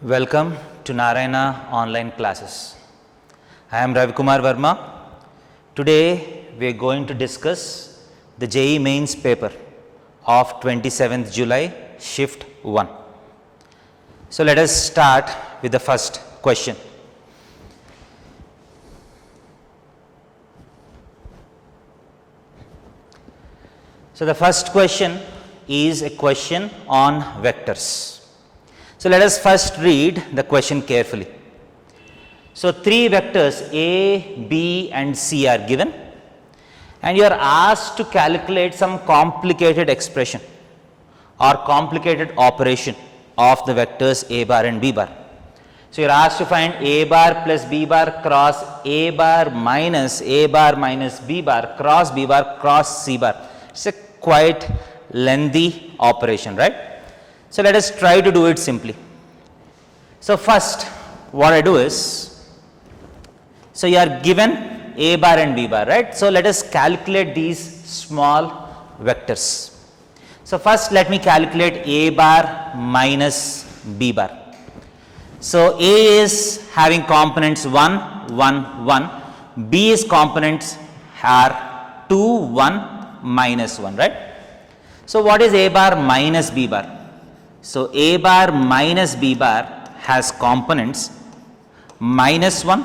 Welcome to Narayana online classes. I am Ravikumar Verma. Today we are going to discuss the JEE mains paper of 27th July shift 1. So let us start with the first question. So the first question is a question on vectors. So let us first read the question carefully. So three vectors A, B and C are given and you are asked to calculate some complicated expression or complicated operation of the vectors A bar and B bar. So you are asked to find A bar plus B bar cross A bar minus B bar cross C bar. It's a quite lengthy operation, right? So let us try to do it simply. So first what I do is, so you are given A bar and B bar, right? So let us calculate these small vectors. So first let me calculate A bar minus B bar. So A is having components 1, 1, 1. B's components are 2, 1, minus 1, right? So what is A bar minus B bar? So A bar minus B bar has components minus 1,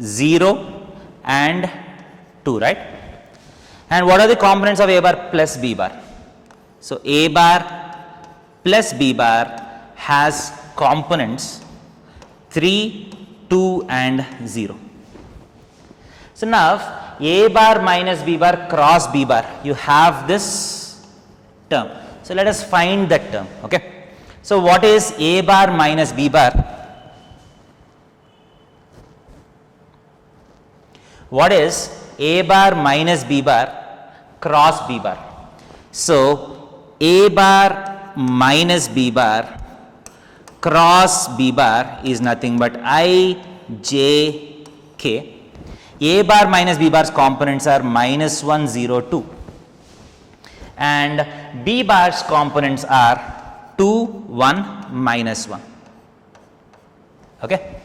0 and 2, right? And what are the components of A bar plus B bar? So A bar plus B bar has components 3, 2 and 0. So now A bar minus B bar cross B bar, you have this term. So let us find that term, okay. So what is A bar minus B bar? What is A bar minus B bar cross B bar? So A bar minus B bar cross B bar is nothing but I, J, K. A bar minus B bar's components are minus 1, 0, 2. And B bar's components are 2, 1, minus 1. Okay.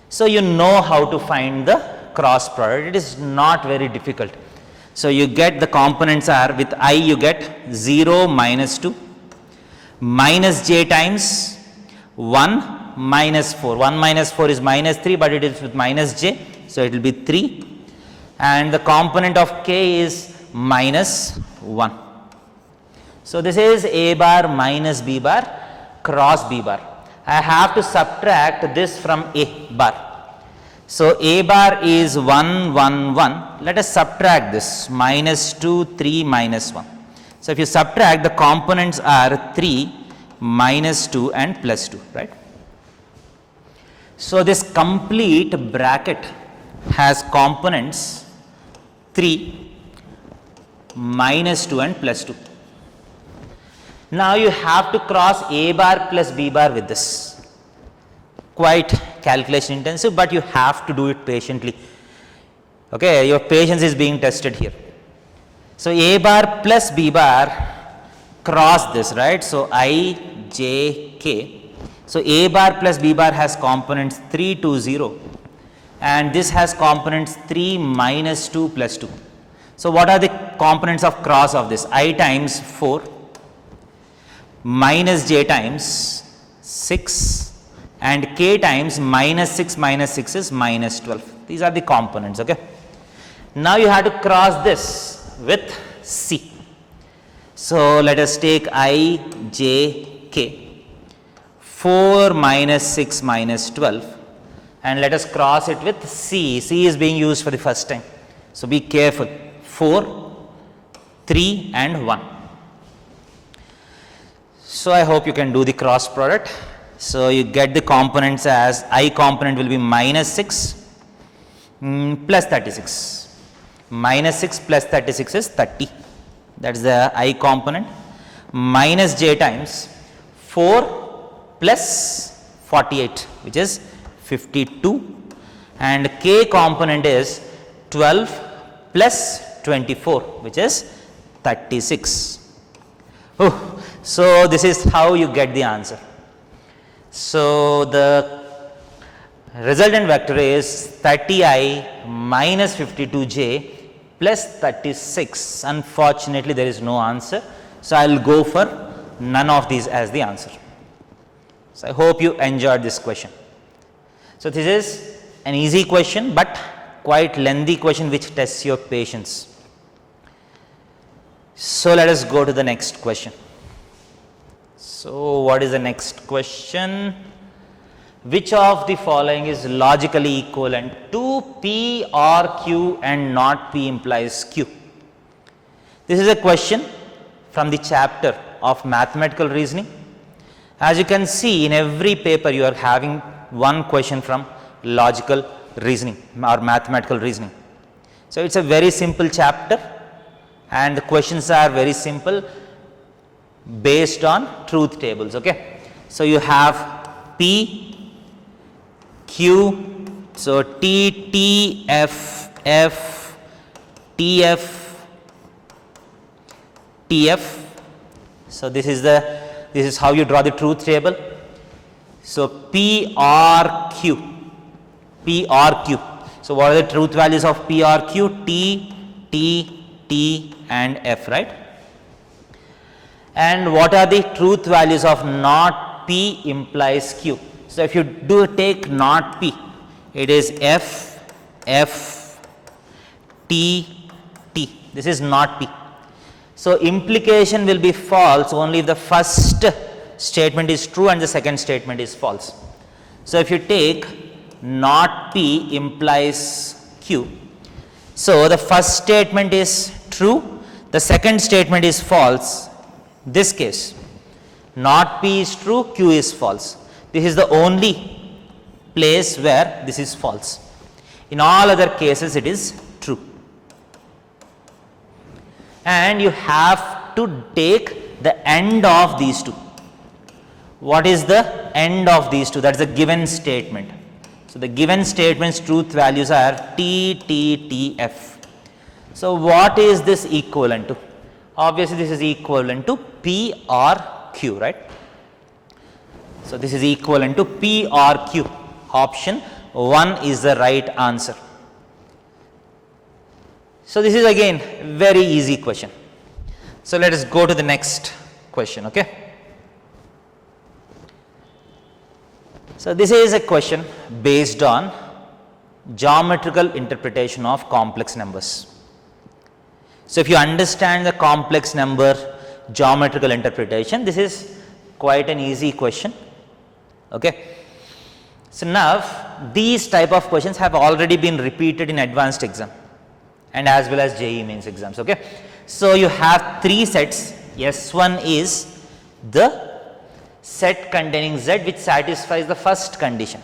So you know how to find the cross product. It is not very difficult. So you get the components are, with I you get 0, minus 2, minus j times 1, minus 4. 1 minus 4 is minus 3, but it is with minus j. So it will be 3. And the component of k is minus 1. So this is A bar minus B bar cross B bar. I have to subtract this from A bar. So A bar is 1, 1, 1. Let us subtract this, minus 2, 3, minus 1. So if you subtract, the components are 3, minus 2 and plus 2, right? So this complete bracket has components 3, minus 2 and plus 2. Now you have to cross A bar plus B bar with this. Quite calculation intensive, but you have to do it patiently. Okay, your patience is being tested here. So A bar plus B bar cross this, right? So I, J, K. So A bar plus B bar has components 3, 2, 0. And this has components 3, minus 2, plus 2. So what are the components of cross of this? I times 4. Minus j times 6 and k times minus 6 is minus 12. These are the components, okay. Now you have to cross this with C. So let us take I, J, K, 4 minus 6 minus 12 and let us cross it with C. C is being used for the first time. So be careful, 4, 3 and 1. So I hope you can do the cross product. So you get the components as I component will be minus 6 plus 36. Minus 6 plus 36 is 30. That is the I component. Minus j times 4 plus 48, which is 52. And k component is 12 plus 24, which is 36. Oh, so this is how you get the answer. So the resultant vector is 30i minus 52j plus 36. Unfortunately, there is no answer. So I will go for none of these as the answer. So I hope you enjoyed this question. So this is an easy question, but quite lengthy question which tests your patience. So let us go to the next question. So what is the next question? Which of the following is logically equivalent to P or Q and not P implies Q? This is a question from the chapter of mathematical reasoning. As you can see, in every paper you are having one question from logical reasoning or mathematical reasoning. So it's a very simple chapter and the questions are very simple based on truth tables. Okay. So you have P, Q, so T, T, F, F, T, F, T, F. So this is how you draw the truth table. So P or Q, P or Q. So what are the truth values of P or Q? T, T, T and F, right? And what are the truth values of not P implies Q? So if you do take not P, it is F, F, T, T. This is not P. So implication will be false only if the first statement is true and the second statement is false. So if you take not P implies Q, so the first statement is true, the second statement is false. This case, not P is true, Q is false. This is the only place where this is false. In all other cases, it is true. And you have to take the end of these two. What is the end of these two? That is a given statement. So the given statement's truth values are T, T, T, F. So what is this equivalent to? Obviously, this is equivalent to P or Q, right? So this is equivalent to P or Q. Option 1 is the right answer. So this is again very easy question. So let us go to the next question, okay? So this is a question based on geometrical interpretation of complex numbers. So if you understand the complex number geometrical interpretation, this is quite an easy question, okay? So now these type of questions have already been repeated in advanced exam and as well as JEE mains exams, okay? So you have three sets. S1 is the set containing Z which satisfies the first condition.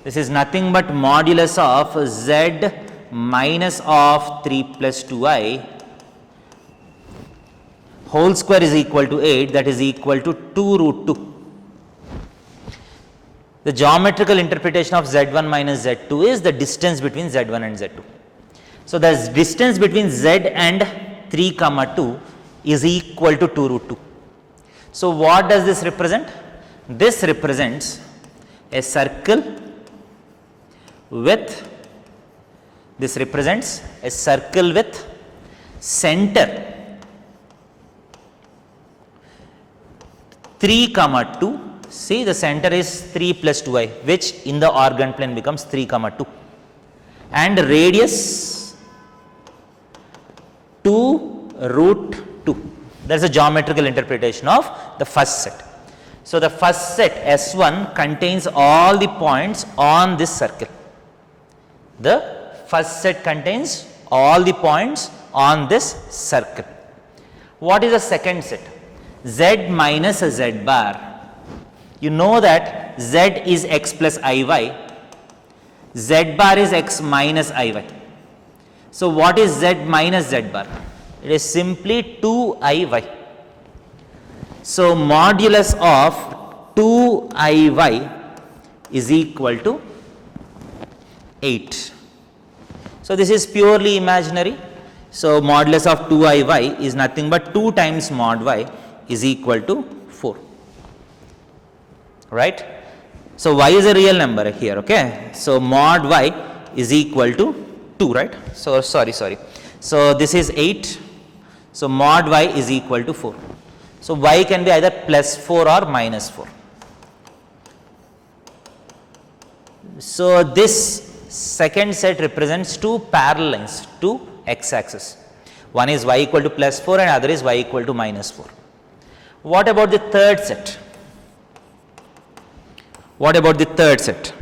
This is nothing but modulus of Z minus of 3 plus 2i whole square is equal to 8, that is equal to 2 root 2. The geometrical interpretation of Z1 minus Z2 is the distance between Z1 and Z2. So the distance between Z and 3 comma 2 is equal to 2 root 2. So what does this represent? This represents a circle with center 3 comma 2. See, the center is 3 plus 2i, which in the organ plane becomes 3 comma 2, and radius 2 root 2. That is a geometrical interpretation of the first set. So the first set S1 contains all the points on this circle. The first set contains all the points on this circle. What is the second set? Z minus a Z bar. You know that Z is x plus iy, Z bar is x minus iy. So what is Z minus Z bar? It is simply 2iy. So modulus of 2iy is equal to 8. So this is purely imaginary. So modulus of 2iy is nothing but 2 times mod y is equal to 4. right? So y is a real number here, okay? So mod y is equal to 2, right? So sorry. So this is 8. So mod y is equal to 4. So y can be either plus 4 or minus 4. So this second set represents two parallel lines to x axis. One is y equal to plus 4 and other is y equal to minus 4. What about the third set? What about the third set?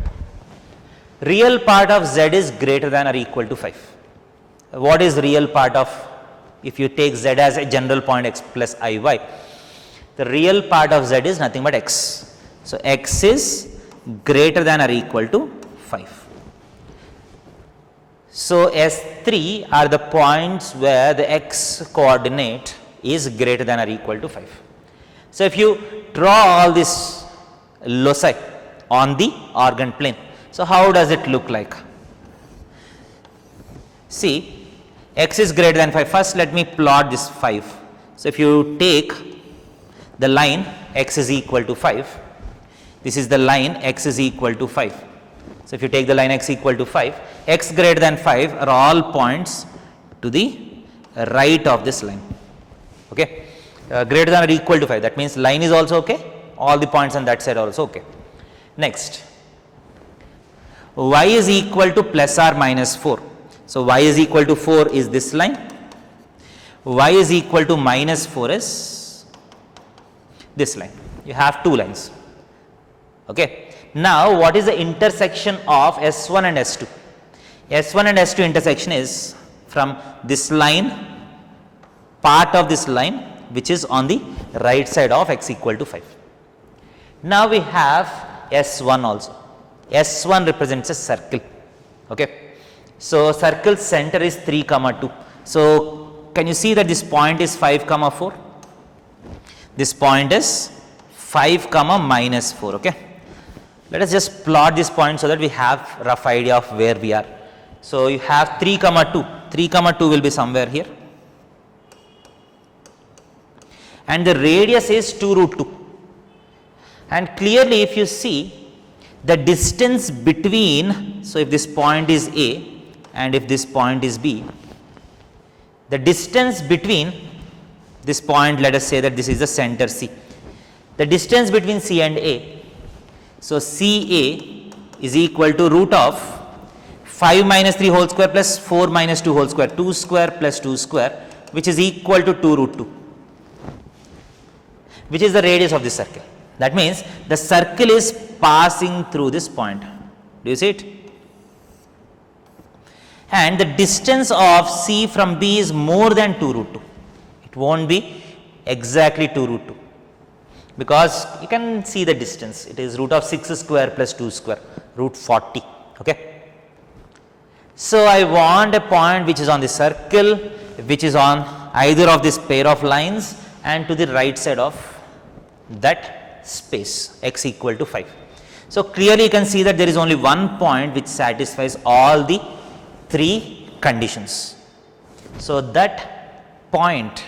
Real part of z is greater than or equal to 5. What is real part of, if you take z as a general point x plus iy, the real part of z is nothing but x. So x is greater than or equal to 5. So S3 are the points where the x coordinate is greater than or equal to 5. So if you draw all this loci on the organ plane, so how does it look like? See, x is greater than 5. First let me plot this 5. So if you take the line x is equal to 5, this is the line x is equal to 5. So if you take the line x equal to 5, x greater than 5 are all points to the right of this line, okay? Greater than or equal to 5, that means line is also okay, all the points on that side are also okay. Next, y is equal to plus or minus 4. So y is equal to 4 is this line, y is equal to minus 4 is this line. You have two lines, okay? Now what is the intersection of S1 and S2? S1 and S2 intersection is from this line, part of this line which is on the right side of x equal to 5. Now we have S1 also. S1 represents a circle, okay? So circle center is 3, 2. So can you see that this point is 5, 4? This point is 5, minus 4, okay? Let us just plot this point so that we have rough idea of where we are. So you have 3, 2. 3, 2 will be somewhere here. And the radius is 2 root 2. And clearly if you see the distance between, so if this point is A and if this point is B, the distance between this point, let us say that this is the center C. The distance between C and A, so CA is equal to root of 5 minus 3 whole square plus 4 minus 2 whole square, 2 square plus 2 square, which is equal to 2 root 2, which is the radius of this circle. That means the circle is passing through this point. Do you see it? And the distance of C from B is more than 2 root 2. It won't be exactly 2 root 2. Because you can see the distance, it is root of 6 square plus 2 square, root 40, okay? So I want a point which is on the circle, which is on either of this pair of lines and to the right side of that space, x equal to 5. So clearly you can see that there is only one point which satisfies all the three conditions. So that point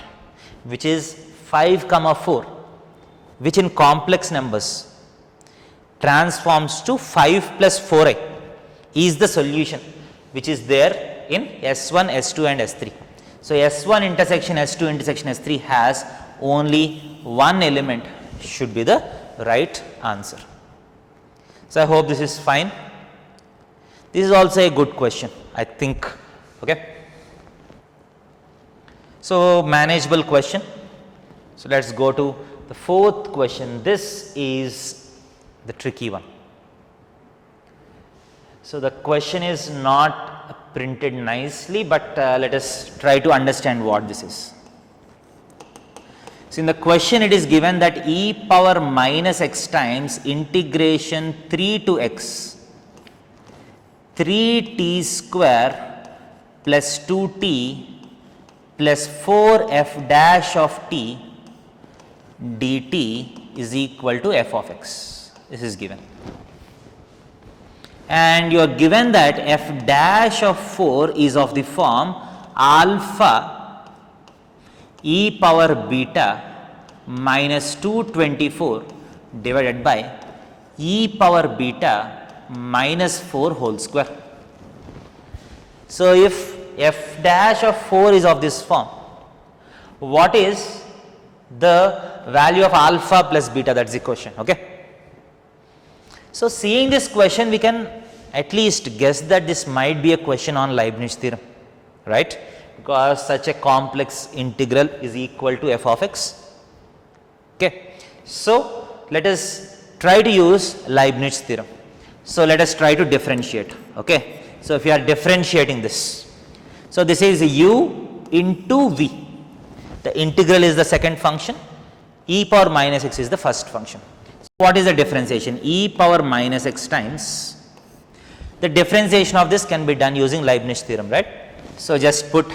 which is 5, 4, which in complex numbers transforms to 5 plus 4i is the solution which is there in S1, S2 and S3. So S1 intersection S2 intersection S3 has only one element should be the right answer. So I hope this is fine. This is also a good question, I think, okay. So manageable question. So let's go to the fourth question. This is the tricky one. So the question is not printed nicely, but let us try to understand what this is. So in the question it is given that e power minus x times integration 3 to x 3t square plus 2t plus 4f dash of t dt is equal to f of x. This is given. And you are given that f dash of 4 is of the form alpha e power beta minus 224 divided by e power beta minus 4 whole square. So if f dash of 4 is of this form, what is the value of alpha plus beta? That's the question. Okay. So seeing this question, we can at least guess that this might be a question on Leibniz theorem, right? Because such a complex integral is equal to f of x. Okay. So let us try to use Leibniz theorem. So let us try to differentiate. Okay. So if you are differentiating this, so this is u into v. The integral is the second function, e power minus x is the first function. So what is the differentiation? E power minus x times, the differentiation of this can be done using Leibniz theorem, right? So just put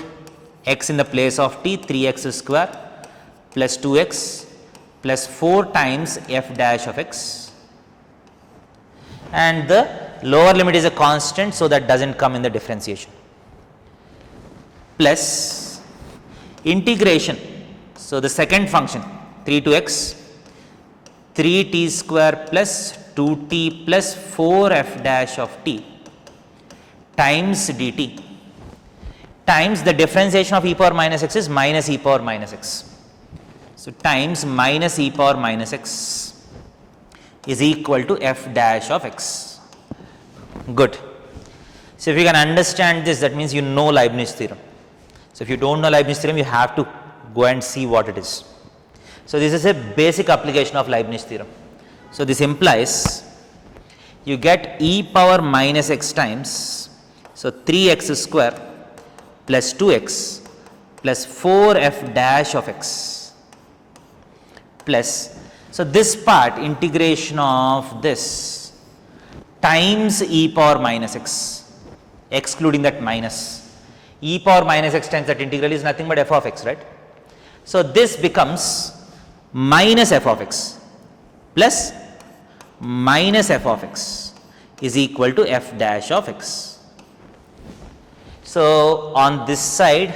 x in the place of t, 3x square plus 2x plus 4 times f dash of x, and the lower limit is a constant, so that does not come in the differentiation, plus integration. So the second function 3 to x, 3t square plus 2t plus 4f dash of t times dt times the differentiation of e power minus x is minus e power minus x. So times minus e power minus x is equal to f dash of x. Good. So if you can understand this, that means you know Leibniz theorem. So if you don't know Leibniz theorem, you have to go and see what it is. So this is a basic application of Leibniz theorem. So this implies you get e power minus x times, so 3x square plus 2x plus 4f dash of x plus, so this part integration of this times e power minus x, excluding that minus. E power minus x times that integral is nothing but f of x, right? So this becomes minus f of x plus minus f of x is equal to f dash of x. So on this side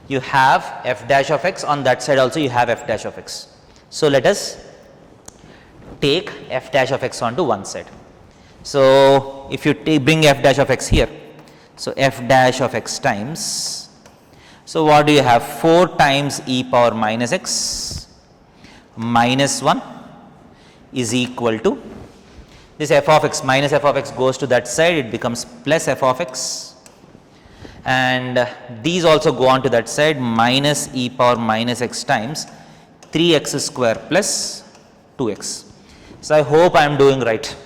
you have f dash of x, on that side also you have f dash of x. So let us take f dash of x onto one side. So if you bring f dash of x here, so f dash of x times, so what do you have? 4 times e power minus x minus 1 is equal to this f of x, minus f of x goes to that side, it becomes plus f of x, and these also go on to that side, minus e power minus x times 3x square plus 2x. So I hope I am doing right.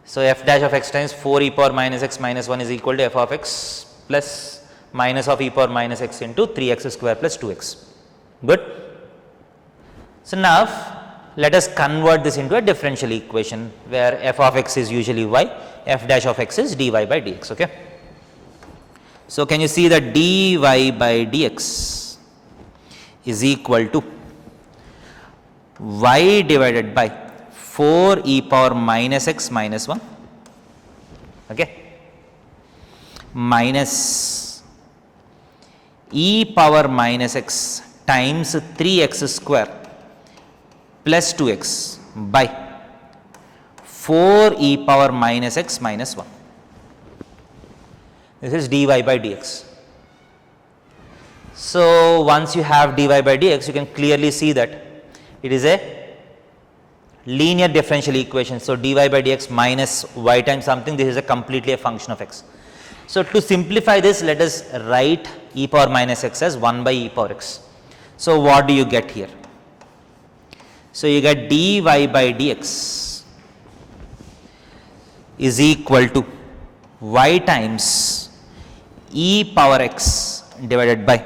So f dash of x times 4 e power minus x minus 1 is equal to f of x plus minus of e power minus x into 3x square plus 2x. Good. So now let us convert this into a differential equation where f of x is usually y, f dash of x is dy by dx. Okay. So can you see that dy by dx is equal to y divided by 4 e power minus x minus 1, okay, minus e power minus x times 3x square plus 2x by 4 e power minus x minus 1. This is dy by dx. So once you have dy by dx, you can clearly see that it is a linear differential equation. So dy by dx minus y times something, this is a completely a function of x. So to simplify this, let us write e power minus x as 1 by e power x. So what do you get here? So you get dy by dx is equal to y times e power x divided by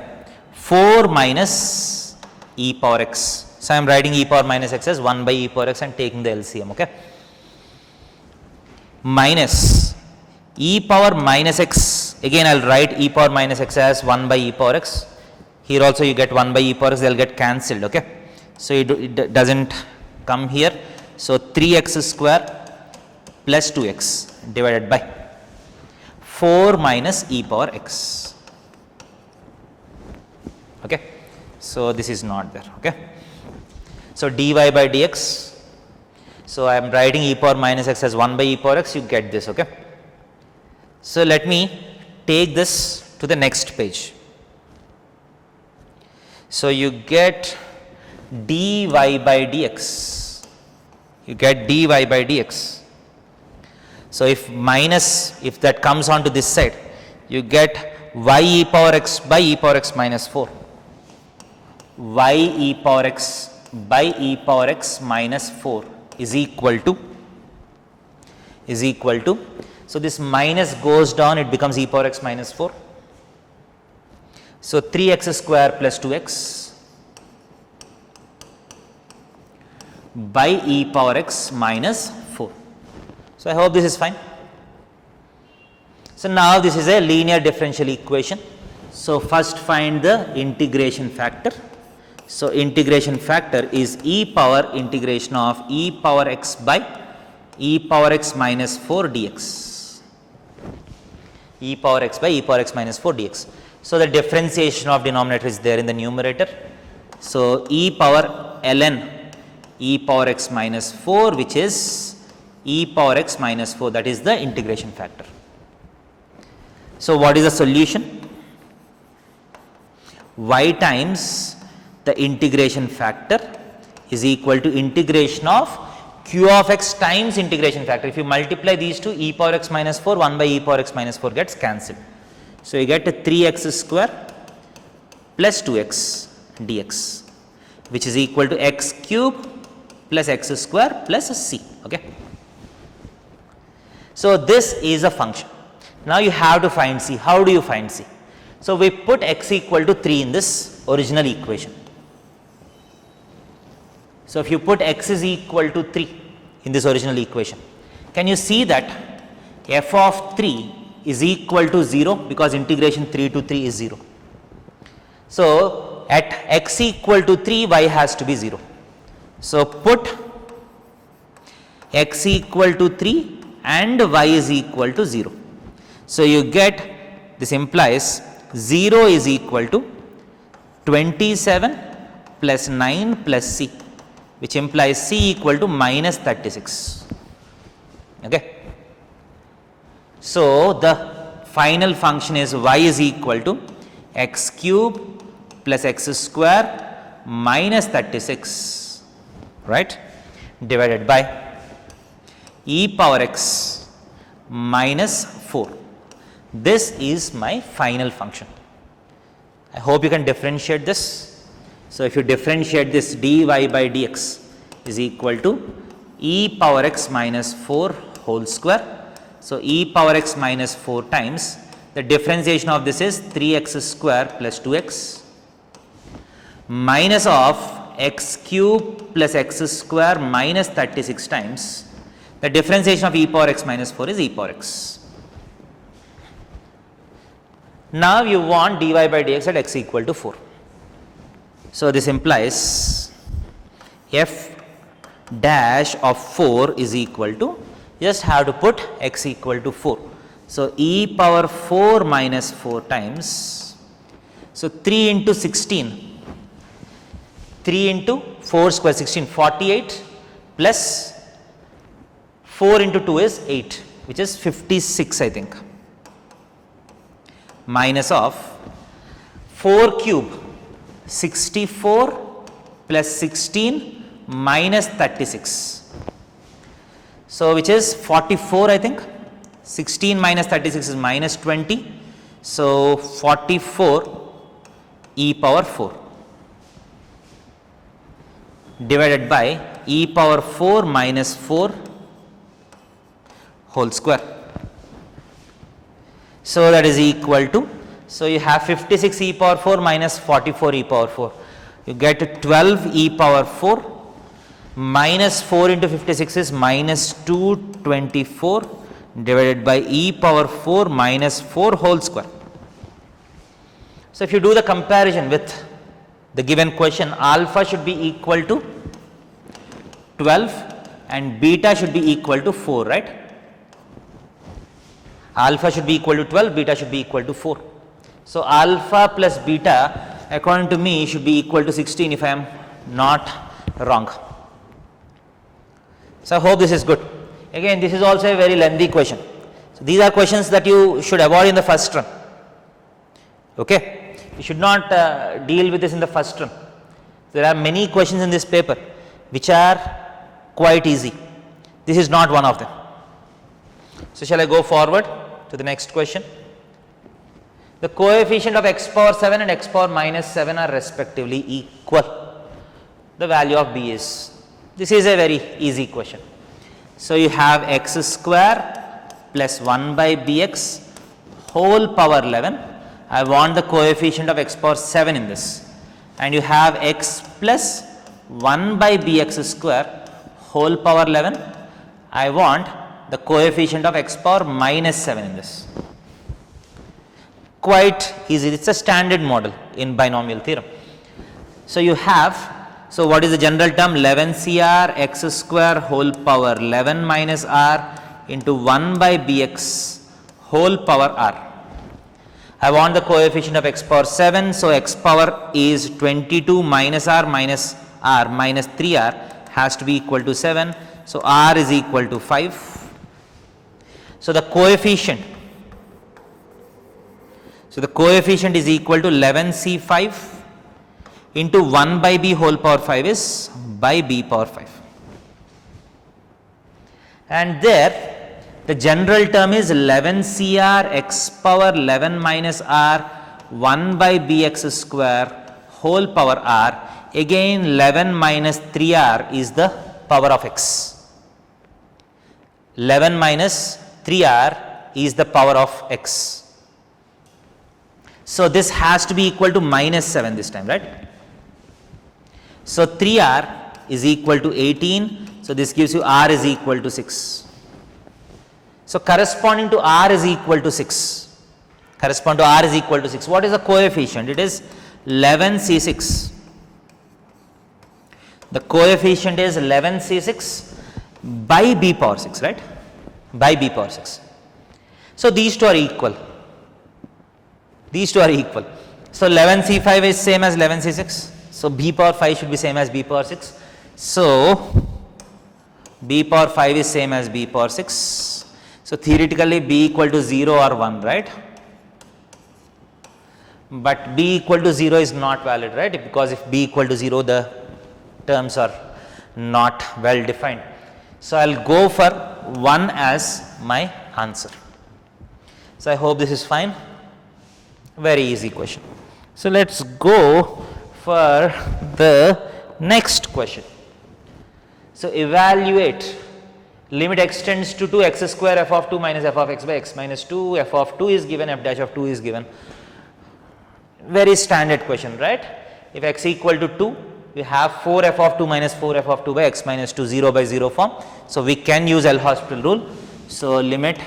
4 minus e power x. So I am writing e power minus x as 1 by e power x and taking the LCM, okay, minus e power minus x, again I will write e power minus x as 1 by e power x, here also you get 1 by e power x, they will get cancelled, okay. So it does not come here, so 3x square plus 2x divided by 4 minus e power x, okay. So this is not there, okay. So dy by dx, So I am writing e power minus x as 1 by e power x, you get this, okay. So let me take this to the next page. So you get dy by dx, you get dy by dx. So if that comes onto this side, you get y e power x by e power x minus 4, y e power x by e power x minus 4 is equal to, so this minus goes down, it becomes e power x minus 4. So 3x square plus 2x by e power x minus 4. So I hope this is fine. So now this is a linear differential equation. So first find the integration factor. So integration factor is e power integration of e power x by e power x minus 4 dx. E power x by e power x minus 4 dx. So the differentiation of denominator is there in the numerator. So e power ln e power x minus 4, which is e power x minus 4, that is the integration factor. So what is the solution? Y times the integration factor is equal to integration of q of x times integration factor. If you multiply these two, e power x minus 4, 1 by e power x minus 4 gets cancelled. So you get 3x square plus 2x dx, which is equal to x cube plus x square plus c, okay. So this is a function. Now you have to find c. How do you find c? So we put x equal to 3 in this original equation. So if you put x is equal to 3 in this original equation, can you see that f of 3 is equal to 0, because integration 3 to 3 is 0. So at x equal to 3, y has to be 0. So put x equal to 3 and y is equal to 0. So you get, this implies 0 is equal to 27 plus 9 plus c, which implies c equal to minus 36, okay. So the final function is y is equal to x cube plus x square minus 36, right, divided by e power x minus 4. This is my final function. I hope you can differentiate this. So if you differentiate this, dy by dx is equal to e power x minus 4 whole square. So e power x minus 4 times, the differentiation of this is 3x square plus 2x minus of x cube plus x square minus 36 times, the differentiation of e power x minus 4 is e power x. Now you want dy by dx at x equal to 4. So this implies f dash of 4 is equal to, just have to put x equal to 4. So e power 4 minus 4 times, so 3 into 16, 3 into 4 square 16, 48 plus 4 into 2 is 8, which is 56 I think, minus of 4 cube 64 plus 16 minus 36. So which is 44 I think, 16 minus 36 is minus 20. So 44 e power 4 divided by e power 4 minus 4 whole square. So that is equal to, so you have 56 e power 4 minus 44 e power 4. You get 12 e power 4 minus 4 into 56 is minus 224 divided by e power 4 minus 4 whole square. So if you do the comparison with the given question, alpha should be equal to 12 and beta should be equal to 4, right? Alpha should be equal to 12, beta should be equal to 4. So alpha plus beta according to me should be equal to 16 if I am not wrong. So I hope this is good. Again, this is also a very lengthy question. So these are questions that you should avoid in the first run. Okay, you should not deal with this in the first run. There are many questions in this paper which are quite easy. This is not one of them. So shall I go forward to the next question? The coefficient of x power 7 and x power minus 7 are respectively equal. The value of b is, this is a very easy question. So you have x square plus 1 by bx whole power 11. I want the coefficient of x power 7 in this, and you have x plus 1 by bx square whole power 11. I want the coefficient of x power minus 7 in this. Quite easy, it is a standard model in binomial theorem. So you have, so what is the general term? 11 CR x square whole power 11 minus r into 1 by bx whole power r. I want the coefficient of x power 7, so x power is 22 minus r minus 3r has to be equal to 7. So r is equal to 5. So the coefficient is equal to 11c5 into 1 by b whole power 5 is by b power 5. And there the general term is 11 CR x power 11 minus r 1 by bx square whole power r. Again 11 minus 3r is the power of x. 11 minus 3r is the power of x. So this has to be equal to minus 7 this time, right? So 3r is equal to 18. So this gives you r is equal to 6. So corresponding to r is equal to 6. What is the coefficient? It is 11c6. The coefficient is 11c6 by b power 6, right? By b power 6. So these two are equal. So 11c5 is same as 11c6. So b power 5 should be same as b power 6. So b power 5 is same as b power 6. So theoretically b equal to 0 or 1, right? But b equal to 0 is not valid, right? Because if b equal to 0, the terms are not well defined. So I will go for 1 as my answer. So I hope this is fine. Very easy question. So let us go for the next question. So evaluate. Limit x tends to 2 x square f of 2 minus f of x by x minus 2, f of 2 is given, f dash of 2 is given. Very standard question, right? If x equal to 2, we have 4 f of 2 minus 4 f of 2 by x minus 2, 0 by 0 form. So we can use L'Hospital rule. So limit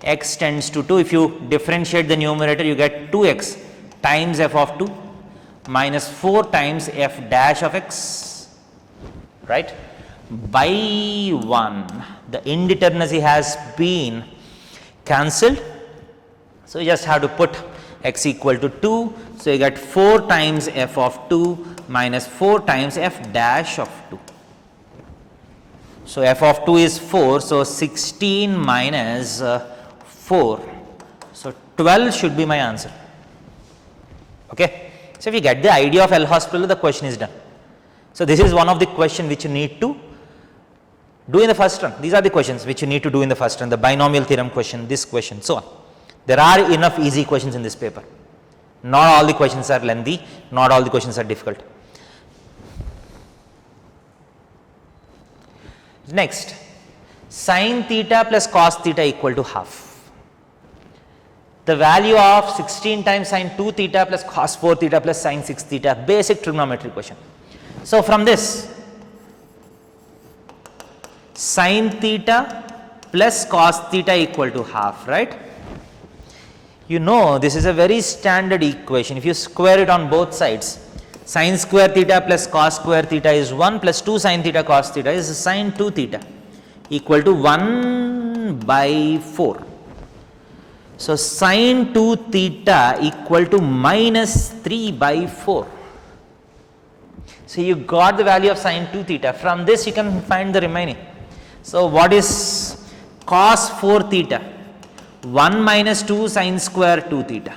x tends to 2, if you differentiate the numerator, you get 2x times f of 2 minus 4 times f dash of x, right? By 1, the indeterminacy has been cancelled. So you just have to put x equal to 2. So you get 4 times f of 2 minus 4 times f dash of 2. So f of 2 is 4. So 16 minus 4. So 12 should be my answer. Okay. So if you get the idea of L'Hospital, the question is done. So this is one of the questions which you need to do in the first run. These are the questions which you need to do in the first run, the binomial theorem question, this question, so on. There are enough easy questions in this paper. Not all the questions are lengthy, not all the questions are difficult. Next, sin theta plus cos theta equal to half. The value of 16 times sin 2 theta plus cos 4 theta plus sin 6 theta, basic trigonometry question. So from this, sin theta plus cos theta equal to half, right? You know this is a very standard equation. If you square it on both sides, sin square theta plus cos square theta is 1 plus 2 sin theta cos theta is sin 2 theta equal to 1 by 4. So sin 2 theta equal to minus 3 by 4. So you got the value of sin 2 theta. From this you can find the remaining. So what is cos 4 theta? 1 minus 2 sin square 2 theta.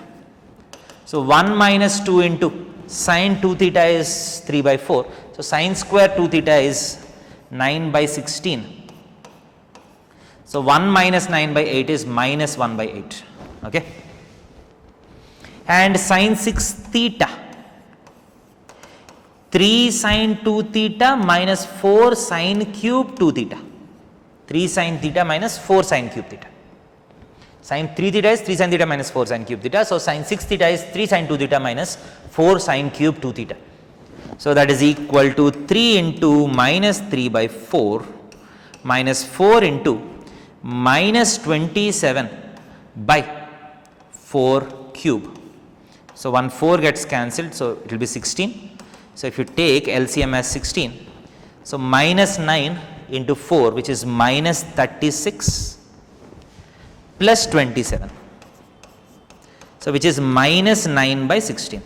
So 1 minus 2 into sin 2 theta is 3 by 4. So sin square 2 theta is 9 by 16. So 1 minus 9 by 8 is minus 1 by 8. Okay. And sin 6 theta, 3 sin 2 theta minus 4 sin cube 2 theta. 3 sin theta minus 4 sin cube theta. Sin 3 theta is 3 sin theta minus 4 sin cube theta. So sin 6 theta is 3 sin 2 theta minus 4 sin cube 2 theta. So that is equal to 3 into minus 3 by 4 minus 4 into minus 27 by 4 cube. So 1 4 gets cancelled, so it will be 16. So if you take LCM as 16, so minus 9 into 4, which is minus 36 plus 27. So which is minus 9 by 16.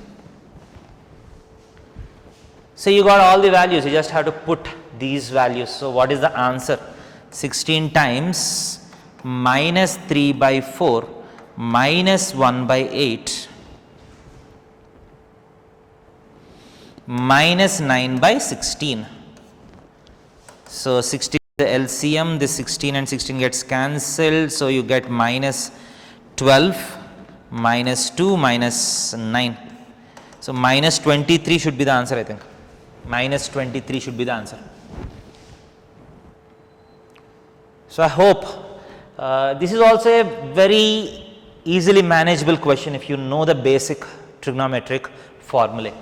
So you got all the values, you just have to put these values. So what is the answer? 16 times minus 3 by 4 minus 1 by 8 minus 9 by 16. So 16 the LCM, this 16 and 16 gets cancelled. So you get minus 12 minus 2 minus 9. So minus 23 should be the answer, I think. Minus 23 should be the answer. So I hope this is also a very easily manageable question if you know the basic trigonometric formulae.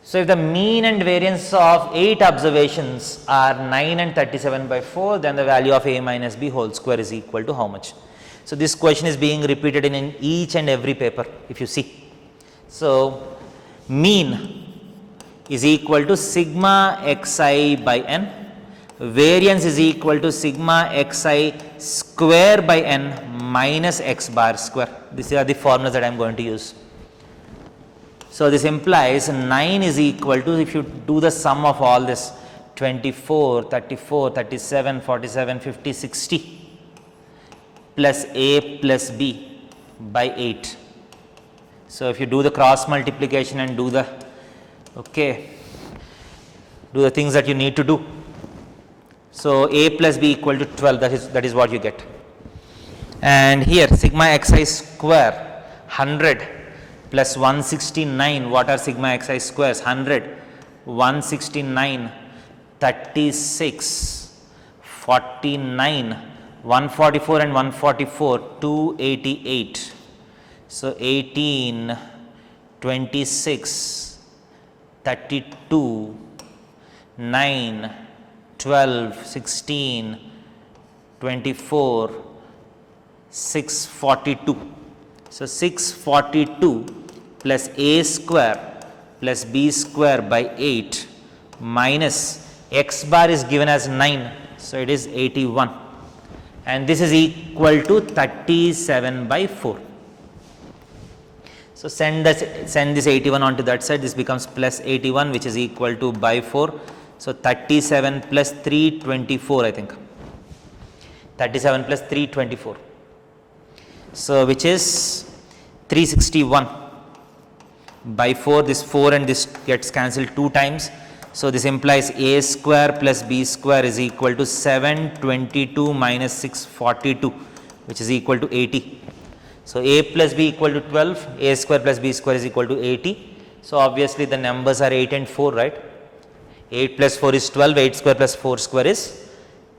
So if the mean and variance of 8 observations are 9 and 37 by 4, then the value of a minus b whole square is equal to how much? So this question is being repeated in each and every paper, if you see. So mean is equal to sigma xi by n, variance is equal to sigma xi square by n minus x bar square. These are the formulas that I am going to use. So this implies 9 is equal to, if you do the sum of all this, 24, 34, 37, 47, 50, 60 plus a plus b by 8. So if you do the cross multiplication and do the things that you need to do. So a plus b equal to 12, that is what you get. And here sigma xi square 100 plus 169, what are sigma xi squares? 100, 169, 36, 49, 144 and 144, 288. So 18, 26, 32, 9, 12, 16, 24, 642. So 642 plus a square plus b square by 8 minus x bar is given as 9. So it is 81, and this is equal to 37 by 4. So send this 81 onto that side, this becomes plus 81, which is equal to by 4. So 37 plus 324, I think. 37 plus 324. So which is 361 by 4, this 4 and this gets cancelled 2 times. So this implies a square plus b square is equal to 722 minus 642, which is equal to 80. So a plus b equal to 12, a square plus b square is equal to 80. So obviously the numbers are 8 and 4, right? 8 plus 4 is 12, 8 square plus 4 square is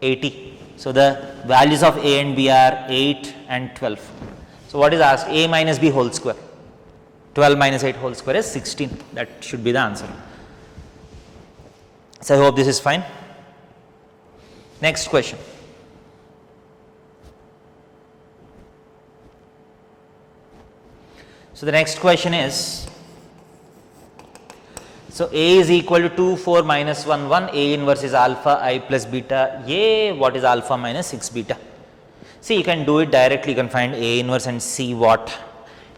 80. So the values of a and b are 8 and 12. So what is asked? A minus b whole square. 12 minus 8 whole square is 16. That should be the answer. So I hope this is fine. Next question. So the next question is, so a is equal to 2, 4, minus 1, 1, a inverse is alpha I plus beta a, what is alpha minus 6 beta? See, you can do it directly, you can find a inverse and see what,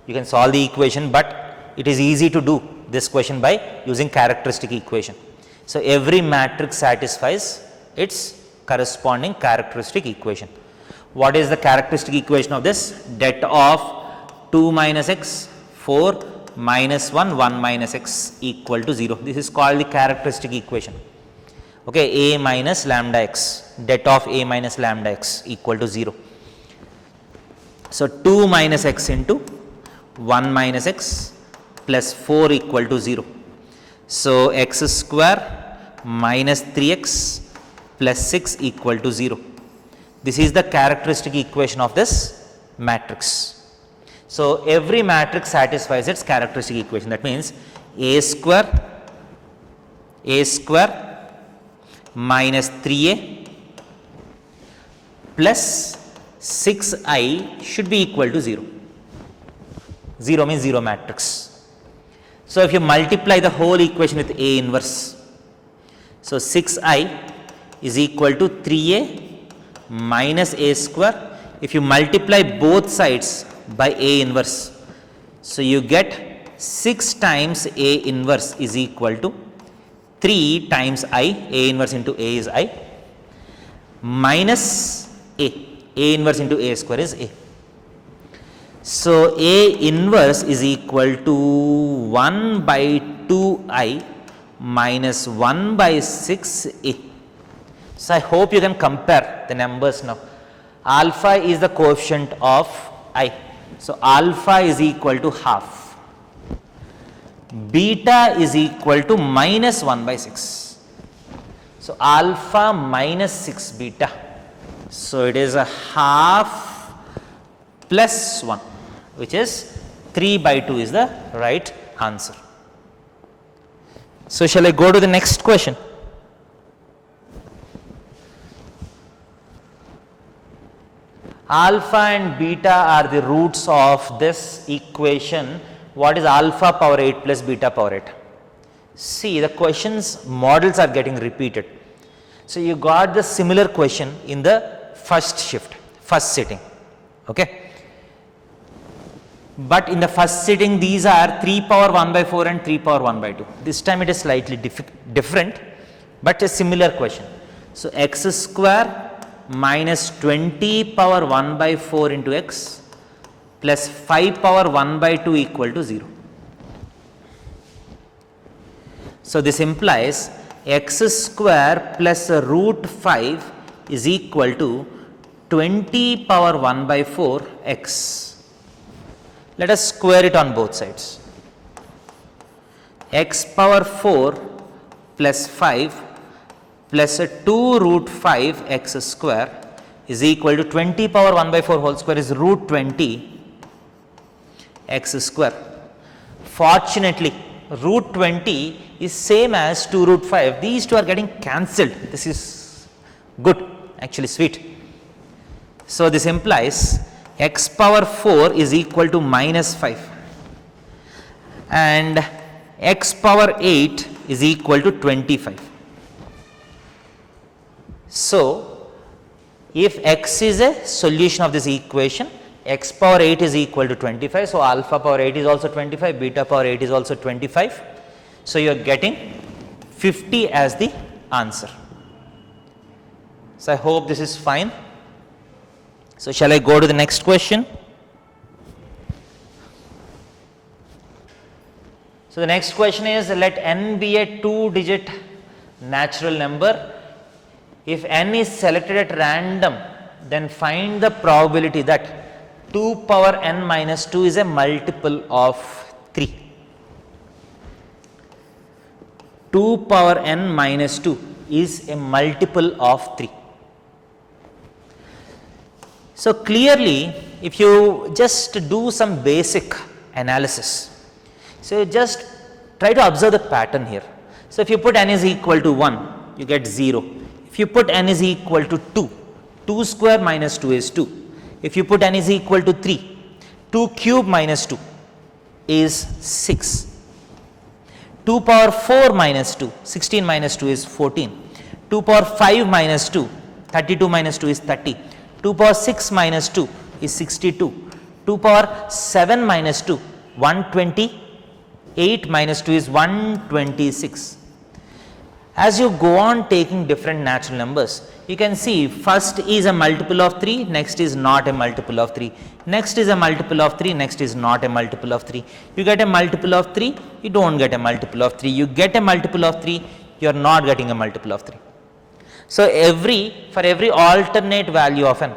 you can solve the equation, but it is easy to do this question by using characteristic equation. So, every matrix satisfies its corresponding characteristic equation. What is the characteristic equation of this? Det of 2 minus x, 4 minus 1, 1 minus x equal to 0. This is called the characteristic equation. Okay, a minus lambda x, det of a minus lambda x equal to 0. So, 2 minus x into 1 minus x plus 4 equal to 0. So, x square minus 3x plus 6 equal to 0. This is the characteristic equation of this matrix. So, every matrix satisfies its characteristic equation. That means a square minus 3a plus 6i should be equal to 0. 0 means 0 matrix. So, if you multiply the whole equation with A inverse, so 6i is equal to 3a minus a square. If you multiply both sides by A inverse, so you get 6 times A inverse is equal to 3 times I, A inverse into A is I, minus A inverse into A square is A. So, A inverse is equal to 1 by 2I minus 1 by 6A. So, I hope you can compare the numbers now. Alpha is the coefficient of I. So, alpha is equal to half. Beta is equal to minus 1 by 6. So, alpha minus 6 beta. So, it is a half plus 1, which is 3 by 2 is the right answer. So, shall I go to the next question? Alpha and beta are the roots of this equation. What is alpha power 8 plus beta power 8? See, the questions models are getting repeated. So, you got the similar question in the first sitting. Okay. But in the first sitting, these are 3 power 1 by 4 and 3 power 1 by 2. This time it is slightly different, but a similar question. So, x square minus 20 power 1 by 4 into x plus 5 power 1 by 2 equal to 0. So, this implies x square plus root 5 is equal to 20 power 1 by 4 x. Let us square it on both sides. X power 4 plus 5 plus 2 root 5 x square is equal to 20 power 1 by 4 whole square is root 20 x square. Fortunately, root 20 is same as 2 root 5. These two are getting cancelled. This is good, actually sweet. So, this implies x power 4 is equal to minus 5 and x power 8 is equal to 25. So, if x is a solution of this equation, x power 8 is equal to 25. So, alpha power 8 is also 25, beta power 8 is also 25. So, you are getting 50 as the answer. So, I hope this is fine. So, shall I go to the next question? So, the next question is, let n be a 2-digit natural number. If n is selected at random, then find the probability that 2 power n minus 2 is a multiple of 3. 2 power n minus 2 is a multiple of 3. So, clearly, if you just do some basic analysis, so you just try to observe the pattern here. So, if you put n is equal to 1, you get 0. If you put n is equal to 2, 2 square minus 2 is 2. If you put n is equal to 3, 2 cube minus 2 is 6. 2 power 4 minus 2, 16 minus 2 is 14. 2 power 5 minus 2, 32 minus 2 is 30. 2 power 6 minus 2 is 62. 2 power 7 minus 2, 120. 8 minus 2 is 126. As you go on taking different natural numbers, you can see first is a multiple of 3, next is not a multiple of 3, next is a multiple of 3, next is not a multiple of 3. You get a multiple of 3, you do not get a multiple of 3, you get a multiple of 3, you are not getting a multiple of 3. So, for every alternate value of n,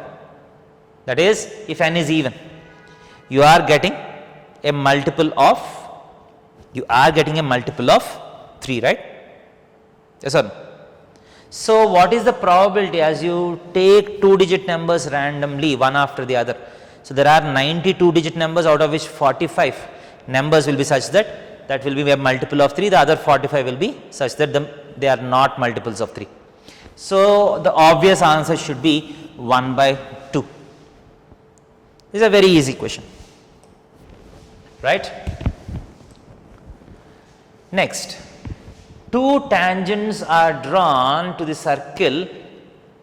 that is if n is even, you are getting a multiple of 3, right? Yes or no? So, what is the probability as you take 2-digit numbers randomly one after the other? So, there are 92 digit numbers, out of which 45 numbers will be such that will be a multiple of 3, the other 45 will be such that they are not multiples of 3. So, the obvious answer should be 1 by 2. This is a very easy question, right? Next, two tangents are drawn to the circle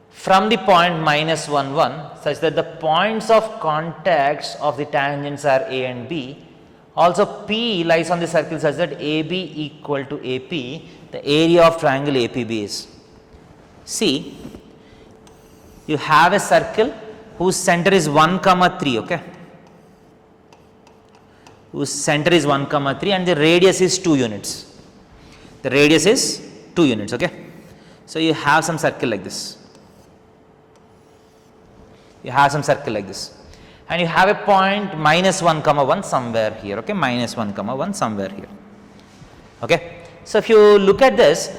from the point minus 1, 1 such that the points of contacts of the tangents are A and B. Also, P lies on the circle such that AB equal to AP, the area of triangle APB is. See, you have a circle whose center is 1, 3, okay, whose center is 1, 3 and the radius is 2 units. The radius is 2 units, okay. So, you have some circle like this. You have some circle like this. And you have a point minus 1, 1 somewhere here, okay, minus 1, 1 somewhere here, okay. So, if you look at this,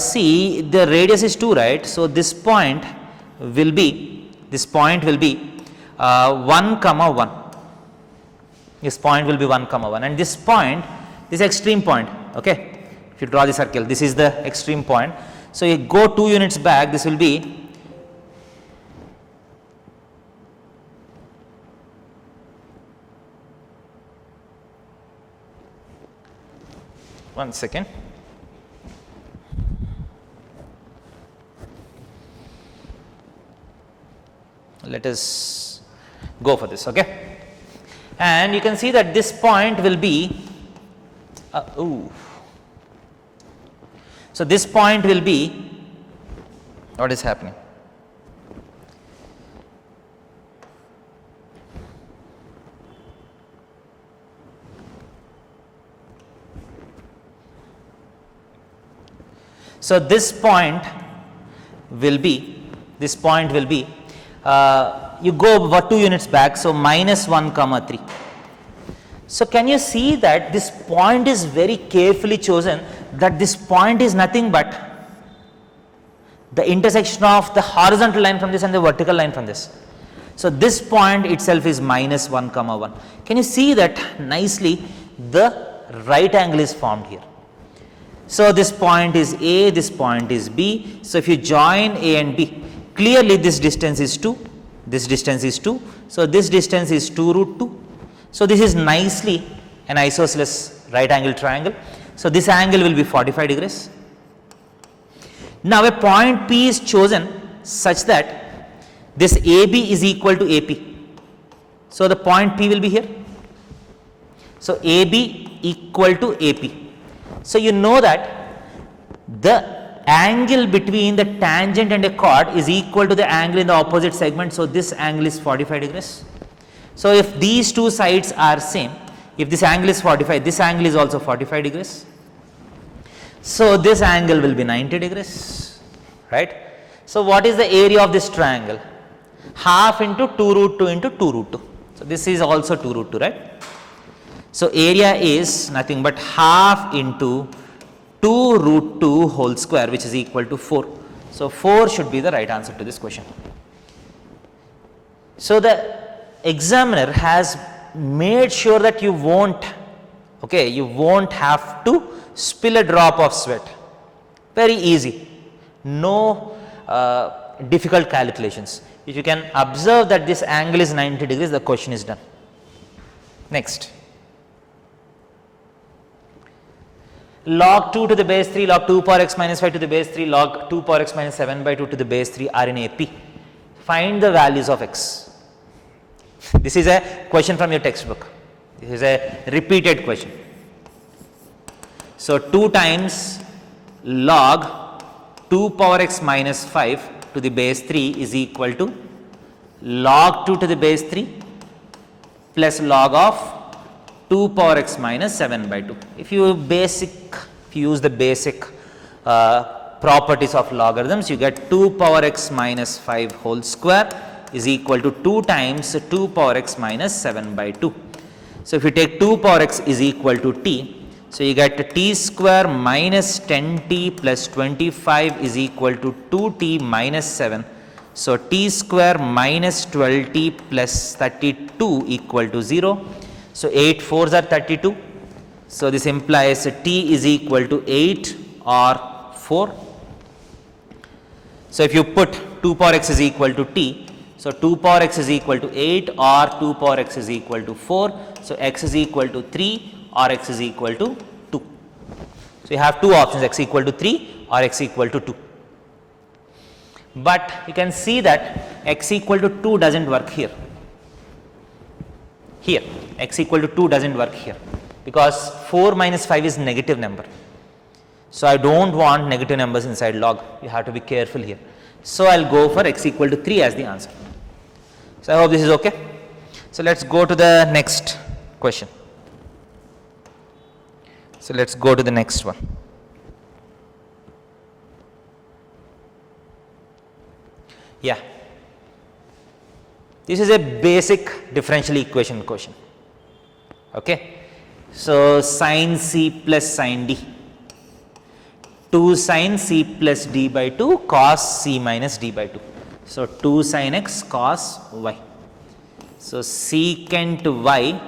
see the radius is 2, right. So, this point will be 1, 1. This point will be 1, 1 and this point, this extreme point, okay. If you draw the circle, this is the extreme point. So, you go 2 units back, this will be one second. Let us go for this, okay. And you can see that this point will be, so this point will be, what is happening? So, this point will be, you go about 2 units back, so minus 1, 3. So, can you see that this point is very carefully chosen, that this point is nothing but the intersection of the horizontal line from this and the vertical line from this. So, this point itself is minus 1, 1. Can you see that nicely the right angle is formed here. So, this point is A, this point is B. So, if you join A and B, clearly this distance is 2, this distance is 2. So, this distance is 2 root 2. So, this is nicely an isosceles right angle triangle. So, this angle will be 45 degrees. Now, a point P is chosen such that this AB is equal to AP. So, the point P will be here. So, AB equal to AP. So, you know that the angle between the tangent and a chord is equal to the angle in the opposite segment. So, this angle is 45 degrees. So, if these two sides are same, if this angle is 45, this angle is also 45 degrees. So, this angle will be 90 degrees, right. So, what is the area of this triangle? Half into 2 root 2 into 2 root 2. So, this is also 2 root 2, right. So, area is nothing but half into 2 root 2 whole square, which is equal to 4. So, 4 should be the right answer to this question. So, the examiner has made sure that you won't have to spill a drop of sweat. Very easy, no difficult calculations. If you can observe that this angle is 90 degrees, the question is done. Next. Log 2 to the base 3, log 2 power x minus 5 to the base 3, log 2 power x minus 7 by 2 to the base 3 are in AP. Find the values of x. This is a question from your textbook. This is a repeated question. So 2 times log 2 power x minus 5 to the base 3 is equal to log 2 to the base 3 plus log of 2 power x minus 7 by 2. If you use the basic properties of logarithms, you get 2 power x minus 5 whole square is equal to 2 times 2 power x minus 7 by 2. So if you take 2 power x is equal to t, so you get t square minus 10t plus 25 is equal to 2t minus 7. So t square minus 12t plus 32 equal to 0. So 8 4s are 32. So this implies t is equal to 8 or 4. So if you put 2 power x is equal to t, so 2 power x is equal to 8 or 2 power x is equal to 4. So x is equal to 3 or x is equal to 2. So you have two options, x equal to 3 or x equal to 2. But you can see that x equal to 2 does not work here. Here x equal to 2 does not work here because 4 minus 5 is negative number. So I do not want negative numbers inside log, you have to be careful here. So I will go for x equal to 3 as the answer. So I hope this is okay. So let us go to the next question. So let us go to the next one. Yeah, this is a basic differential equation question. Okay. So sin c plus sin d, 2 sin c plus d by 2 cos c minus d by 2. So 2 sin x cos y. So secant y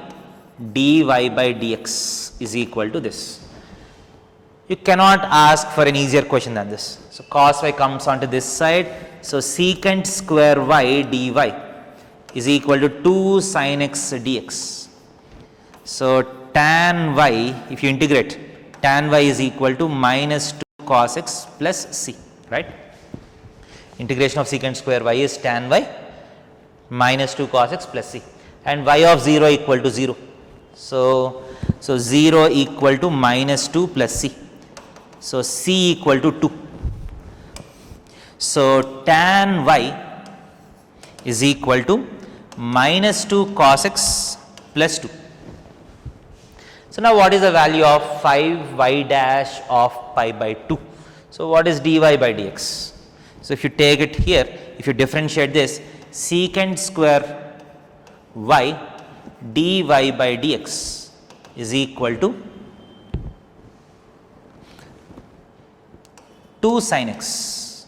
dy by dx is equal to this. You cannot ask for an easier question than this. So cos y comes onto this side. So secant square y dy is equal to 2 sin x dx. So tan y, if you integrate, tan y is equal to minus 2 cos x plus c, right. Integration of secant square y is tan y minus 2 cos x plus c, and y of 0 equal to 0. So 0 equal to minus 2 plus c. So c equal to 2. So tan y is equal to minus 2 cos x plus 2. So now what is the value of 5y dash of pi by 2? So what is dy by dx? So if you take it here, if you differentiate this, secant square y dy by dx is equal to 2 sin x.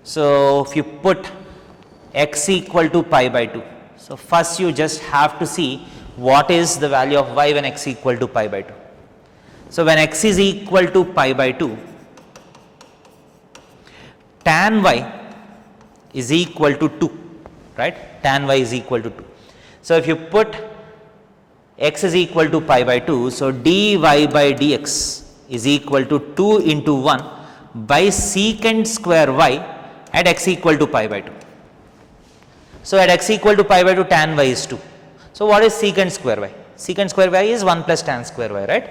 So if you put x equal to pi by 2, so first you just have to see what is the value of y when x equal to pi by 2. So when x is equal to pi by 2, tan y is equal to 2, right, tan y is equal to 2. So if you put x is equal to pi by 2, so dy by dx is equal to 2 into 1 by secant square y at x equal to pi by 2. So at x equal to pi by 2, tan y is 2. So what is secant square y? Secant square y is 1 plus tan square y, right.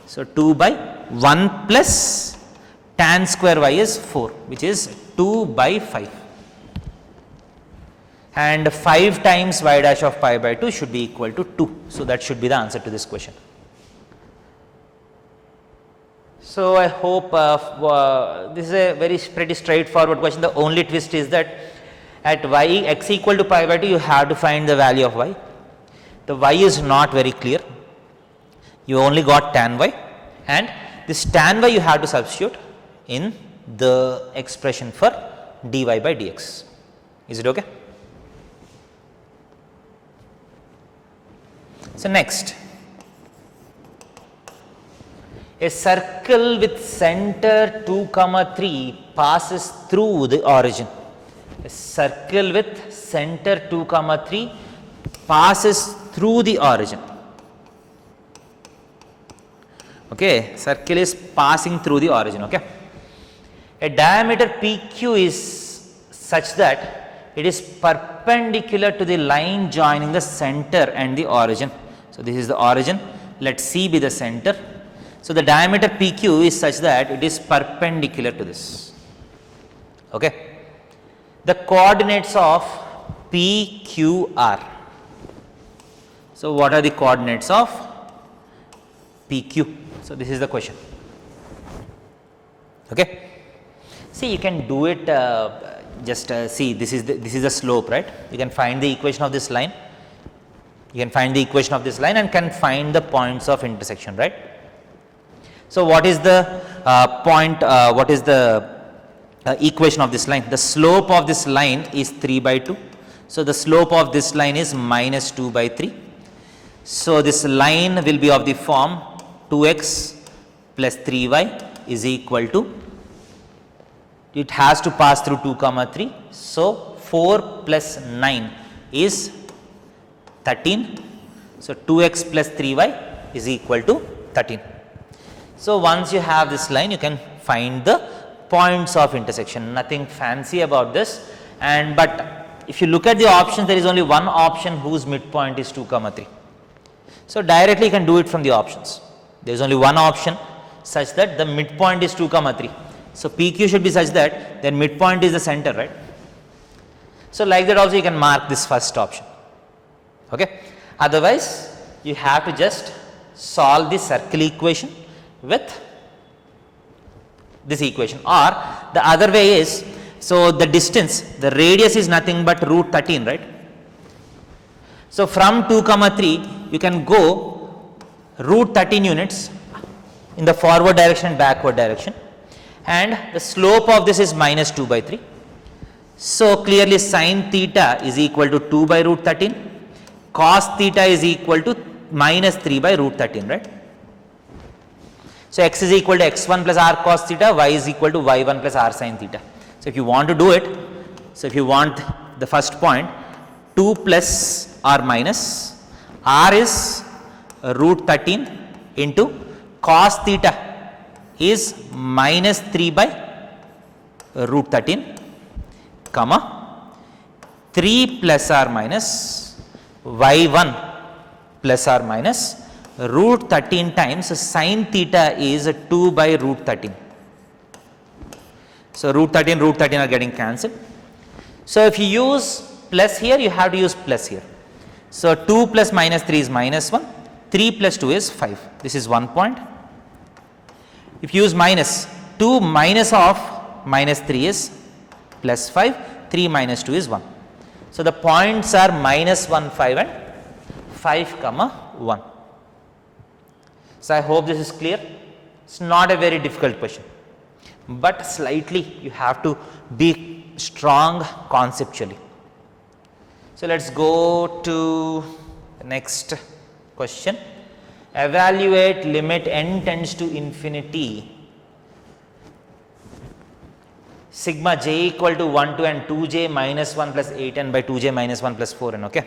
So 2 by 1 plus tan square y is 4, which is 2 by 5. And 5 times y dash of pi by 2 should be equal to 2. So that should be the answer to this question. So I hope this is a pretty straightforward question. The only twist is that at x equal to pi by 2, you have to find the value of y. The y is not very clear. You only got tan y, and this tan y you have to substitute in the expression for dy by dx. Is it okay? So next, a circle with center 2, 3 passes through the origin. A circle with center 2, 3 passes through the origin. Okay, circle is passing through the origin. Okay, a diameter PQ is such that it is perpendicular to the line joining the center and the origin. So this is the origin. Let C be the center. So the diameter PQ is such that it is perpendicular to this. Okay. The coordinates of PQR. So what are the coordinates of PQ? So this is the question. Okay. See, you can do it. Just see, this is the slope, right? You can find the equation of this line. You can find the equation of this line and can find the points of intersection, right? So what is the point? What is the equation of this line? The slope of this line is 3 by 2. So the slope of this line is minus 2 by 3. So this line will be of the form 2x plus 3y is equal to, it has to pass through 2 comma 3. So 4 plus 9 is 13. So 2x plus 3y is equal to 13. So once you have this line, you can find the points of intersection. Nothing fancy about this. And but if you look at the options, there is only one option whose midpoint is 2 comma 3. So directly you can do it from the options. There is only one option such that the midpoint is 2 comma 3. So PQ should be such that their midpoint is the center, right? So like that also you can mark this first option. Okay. Otherwise, you have to just solve the circle equation with this equation, or the other way is, so the distance, the radius is nothing but root 13, right? So from 2 comma 3 you can go root 13 units in the forward direction and backward direction, and the slope of this is minus 2 by 3. So clearly sin theta is equal to 2 by root 13, cos theta is equal to minus 3 by root 13, right? So x is equal to x1 plus r cos theta, y is equal to y1 plus r sin theta. So if you want to do it, so if you want the first point, 2 plus r minus, r is root 13 into cos theta is minus 3 by root 13, comma 3 plus r minus y1 plus r minus root 13 times sin theta is 2 by root 13. So root 13 are getting cancelled. So if you use plus here, you have to use plus here. So 2 plus minus 3 is minus 1, 3 plus 2 is 5. This is 1 point. If you use minus, 2 minus of minus 3 is plus 5, 3 minus 2 is 1. So the points are minus 1, 5 and 5 comma 1. So I hope this is clear. It's not a very difficult question, but slightly you have to be strong conceptually. So let's go to the next question. Evaluate limit n tends to infinity sigma j equal to 1 to n 2j minus 1 plus 8n by 2j minus 1 plus 4n. Okay,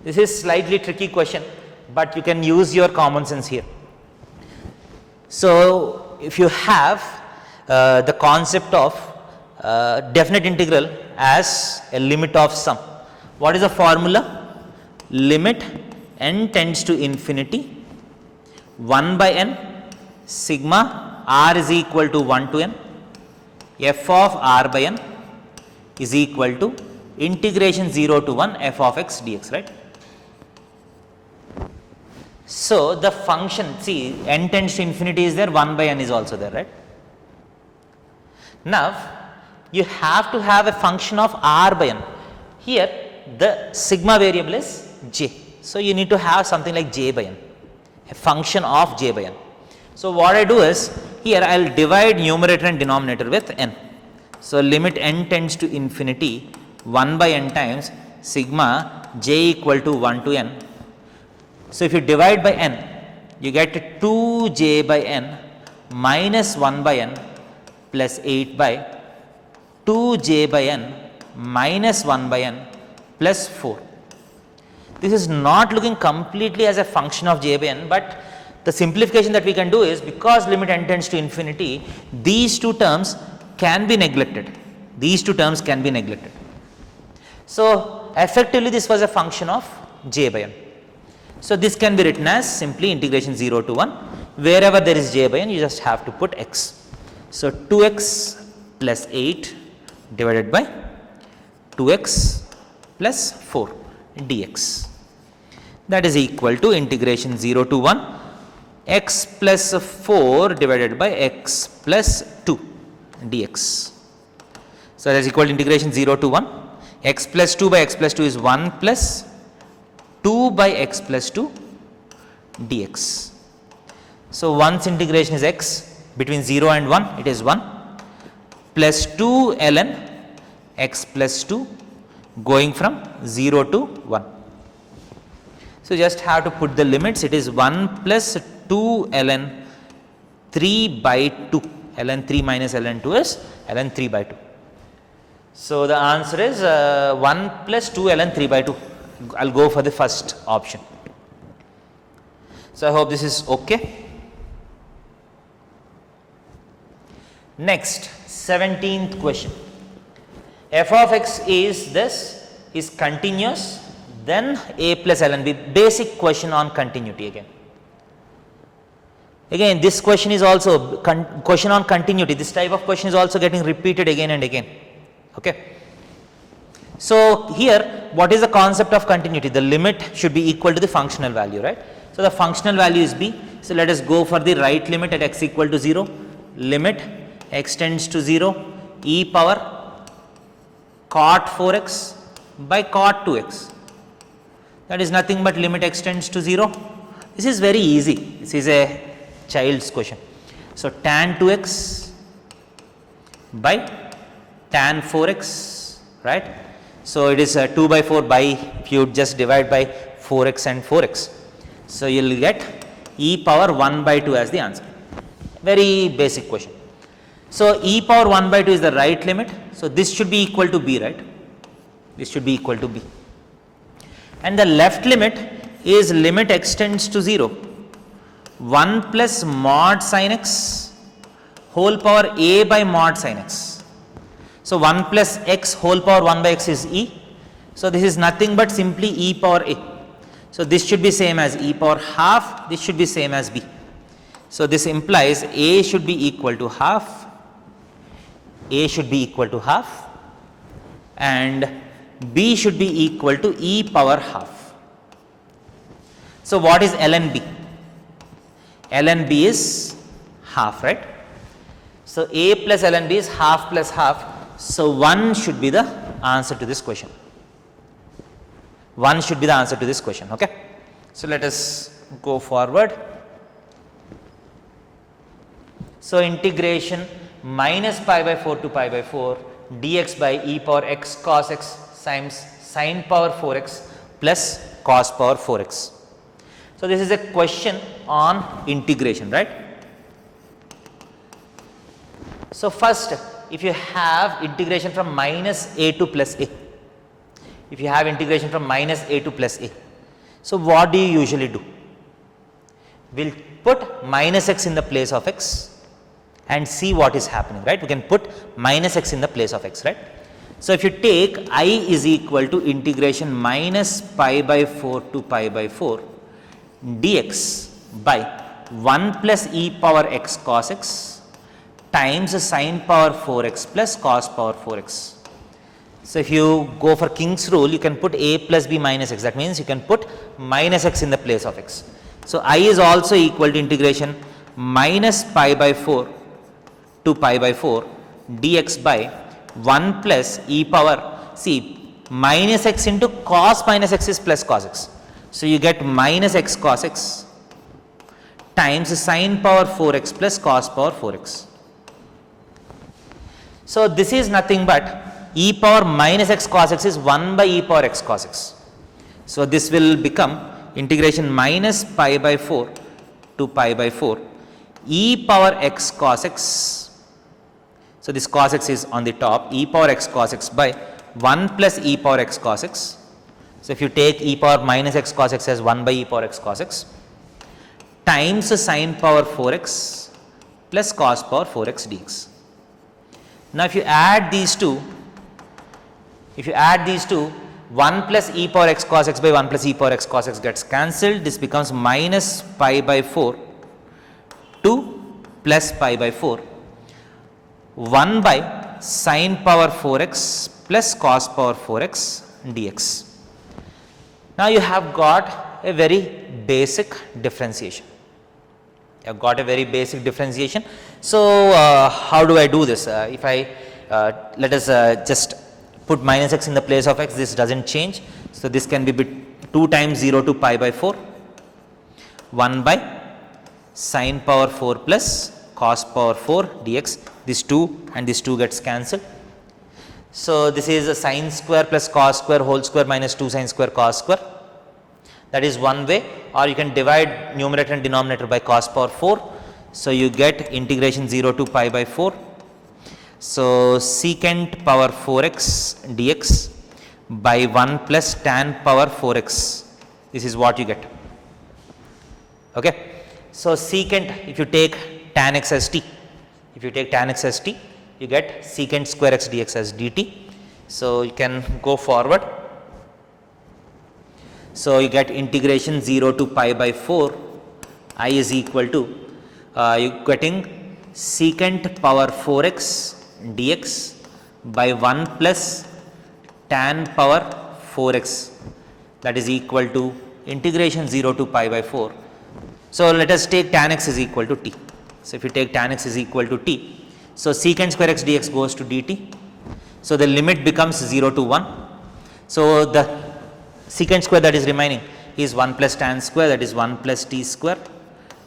this is slightly tricky question, but you can use your common sense here. So if you have the concept of definite integral as a limit of sum, what is the formula? Limit n tends to infinity 1 by n sigma r is equal to 1 to n f of r by n is equal to integration 0 to 1 f of x dx, right? So the function, see, n tends to infinity is there, 1 by n is also there, right? Now you have to have a function of r by n. Here the sigma variable is j, so you need to have something like j by n, a function of j by n. So what I do is, here I will divide numerator and denominator with n. So limit n tends to infinity 1 by n times sigma j equal to 1 to n. So if you divide by n, you get 2j by n minus 1 by n plus 8 by 2j by n minus 1 by n plus 4. This is not looking completely as a function of j by n, but the simplification that we can do is, because limit n tends to infinity, these two terms can be neglected. These two terms can be neglected. So effectively this was a function of j by n. So this can be written as simply integration 0 to 1 wherever there is j by n, you just have to put x. So 2x plus 8 divided by 2x plus 4 dx. That is equal to integration 0 to 1 x plus 4 divided by x plus 2 dx. So that is equal to integration 0 to 1 x plus 2 by x plus 2 is 1 plus 2 by x plus 2 dx. So once integration is x between 0 and 1, it is 1 plus 2 ln x plus 2 going from 0 to 1. So just have to put the limits. It is 1 plus 2 ln 3 by 2. ln 3 minus ln 2 is ln 3 by 2. So the answer is 1 plus 2 ln 3 by 2. I'll go for the first option. So I hope this is okay. Next, 17th question. F of x is continuous, then a plus ln b. Basic question on continuity again. Again, this question is also question on continuity. This type of question is also getting repeated again and again. Okay. So here, what is the concept of continuity? The limit should be equal to the functional value, right? So the functional value is b. So let us go for the right limit at x equal to 0. Limit x tends to 0 e power cot 4x by cot 2x. That is nothing but limit x tends to 0. This is very easy. This is a child's question. So tan 2x by tan 4x, right? So it is 2 by 4 by, if you just divide by 4x and 4x. So you will get e power 1 by 2 as the answer. Very basic question. So e power 1 by 2 is the right limit. So this should be equal to b, right? This should be equal to b. And the left limit is limit x tends to 0. 1 plus mod sin x whole power a by mod sin x. So 1 plus x whole power 1 by x is e. So this is nothing but simply e power a. So this should be same as e power half. This should be same as b. So this implies a should be equal to half. A should be equal to half. And b should be equal to e power half. So what is ln b? ln b is half, right? So a plus ln b is half plus half. So 1 should be the answer to this question. 1 should be the answer to this question, okay? So let us go forward. So integration minus pi by 4 to pi by 4 dx by e power x cos x times sin power 4x plus cos power 4x. So this is a question on integration, right? So first, if you have integration from minus a to plus a, if you have integration from minus a to plus a, so what do you usually do? We'll put minus x in the place of x and see what is happening, right? We can put minus x in the place of x, right? So if you take I is equal to integration minus pi by 4 to pi by 4 dx by 1 plus e power x cos x times sin power 4x plus cos power 4x. So if you go for King's rule, you can put a plus b minus x. That means you can put minus x in the place of x. So I is also equal to integration minus pi by 4 to pi by 4 dx by 1 plus e power, see, minus x into cos minus x is plus cos x. So you get minus x cos x times sin power 4x plus cos power 4x. So this is nothing but e power minus x cos x is 1 by e power x cos x. So this will become integration minus pi by 4 to pi by 4 e power x cos x. So this cos x is on the top, e power x cos x by 1 plus e power x cos x. So if you take e power minus x cos x as 1 by e power x cos x times sin power 4x plus cos power 4x dx. Now if you add these two, 1 plus e power x cos x by 1 plus e power x cos x gets cancelled. This becomes minus pi by 4 2 plus pi by 4, 1 by sine power 4x plus cos power 4x dx. Now you have got a very basic differentiation. You have got a very basic differentiation. So how do I do this? If I let us just put minus x in the place of x, this doesn't change. So this can be 2 times 0 to pi by 4, 1 by sine power 4 plus cos power 4 dx. This 2 and this 2 gets cancelled. So this is a sine square plus cos square whole square minus 2 sine square cos square. That is one way, or you can divide numerator and denominator by cos power 4. So you get integration 0 to pi by 4. So secant power 4x dx by 1 plus tan power 4x. This is what you get. Okay. So secant, if you take tan x as t, you get secant square x dx as dt. So you can go forward. So you get integration 0 to pi by 4, I is equal to, you getting secant power 4x dx by 1 plus tan power 4x, that is equal to integration 0 to pi by 4. So let us take tan x is equal to t. So if you take tan x is equal to t, so secant square x dx goes to dt. So the limit becomes 0 to 1. So the secant square that is remaining is 1 plus tan square, that is 1 plus t square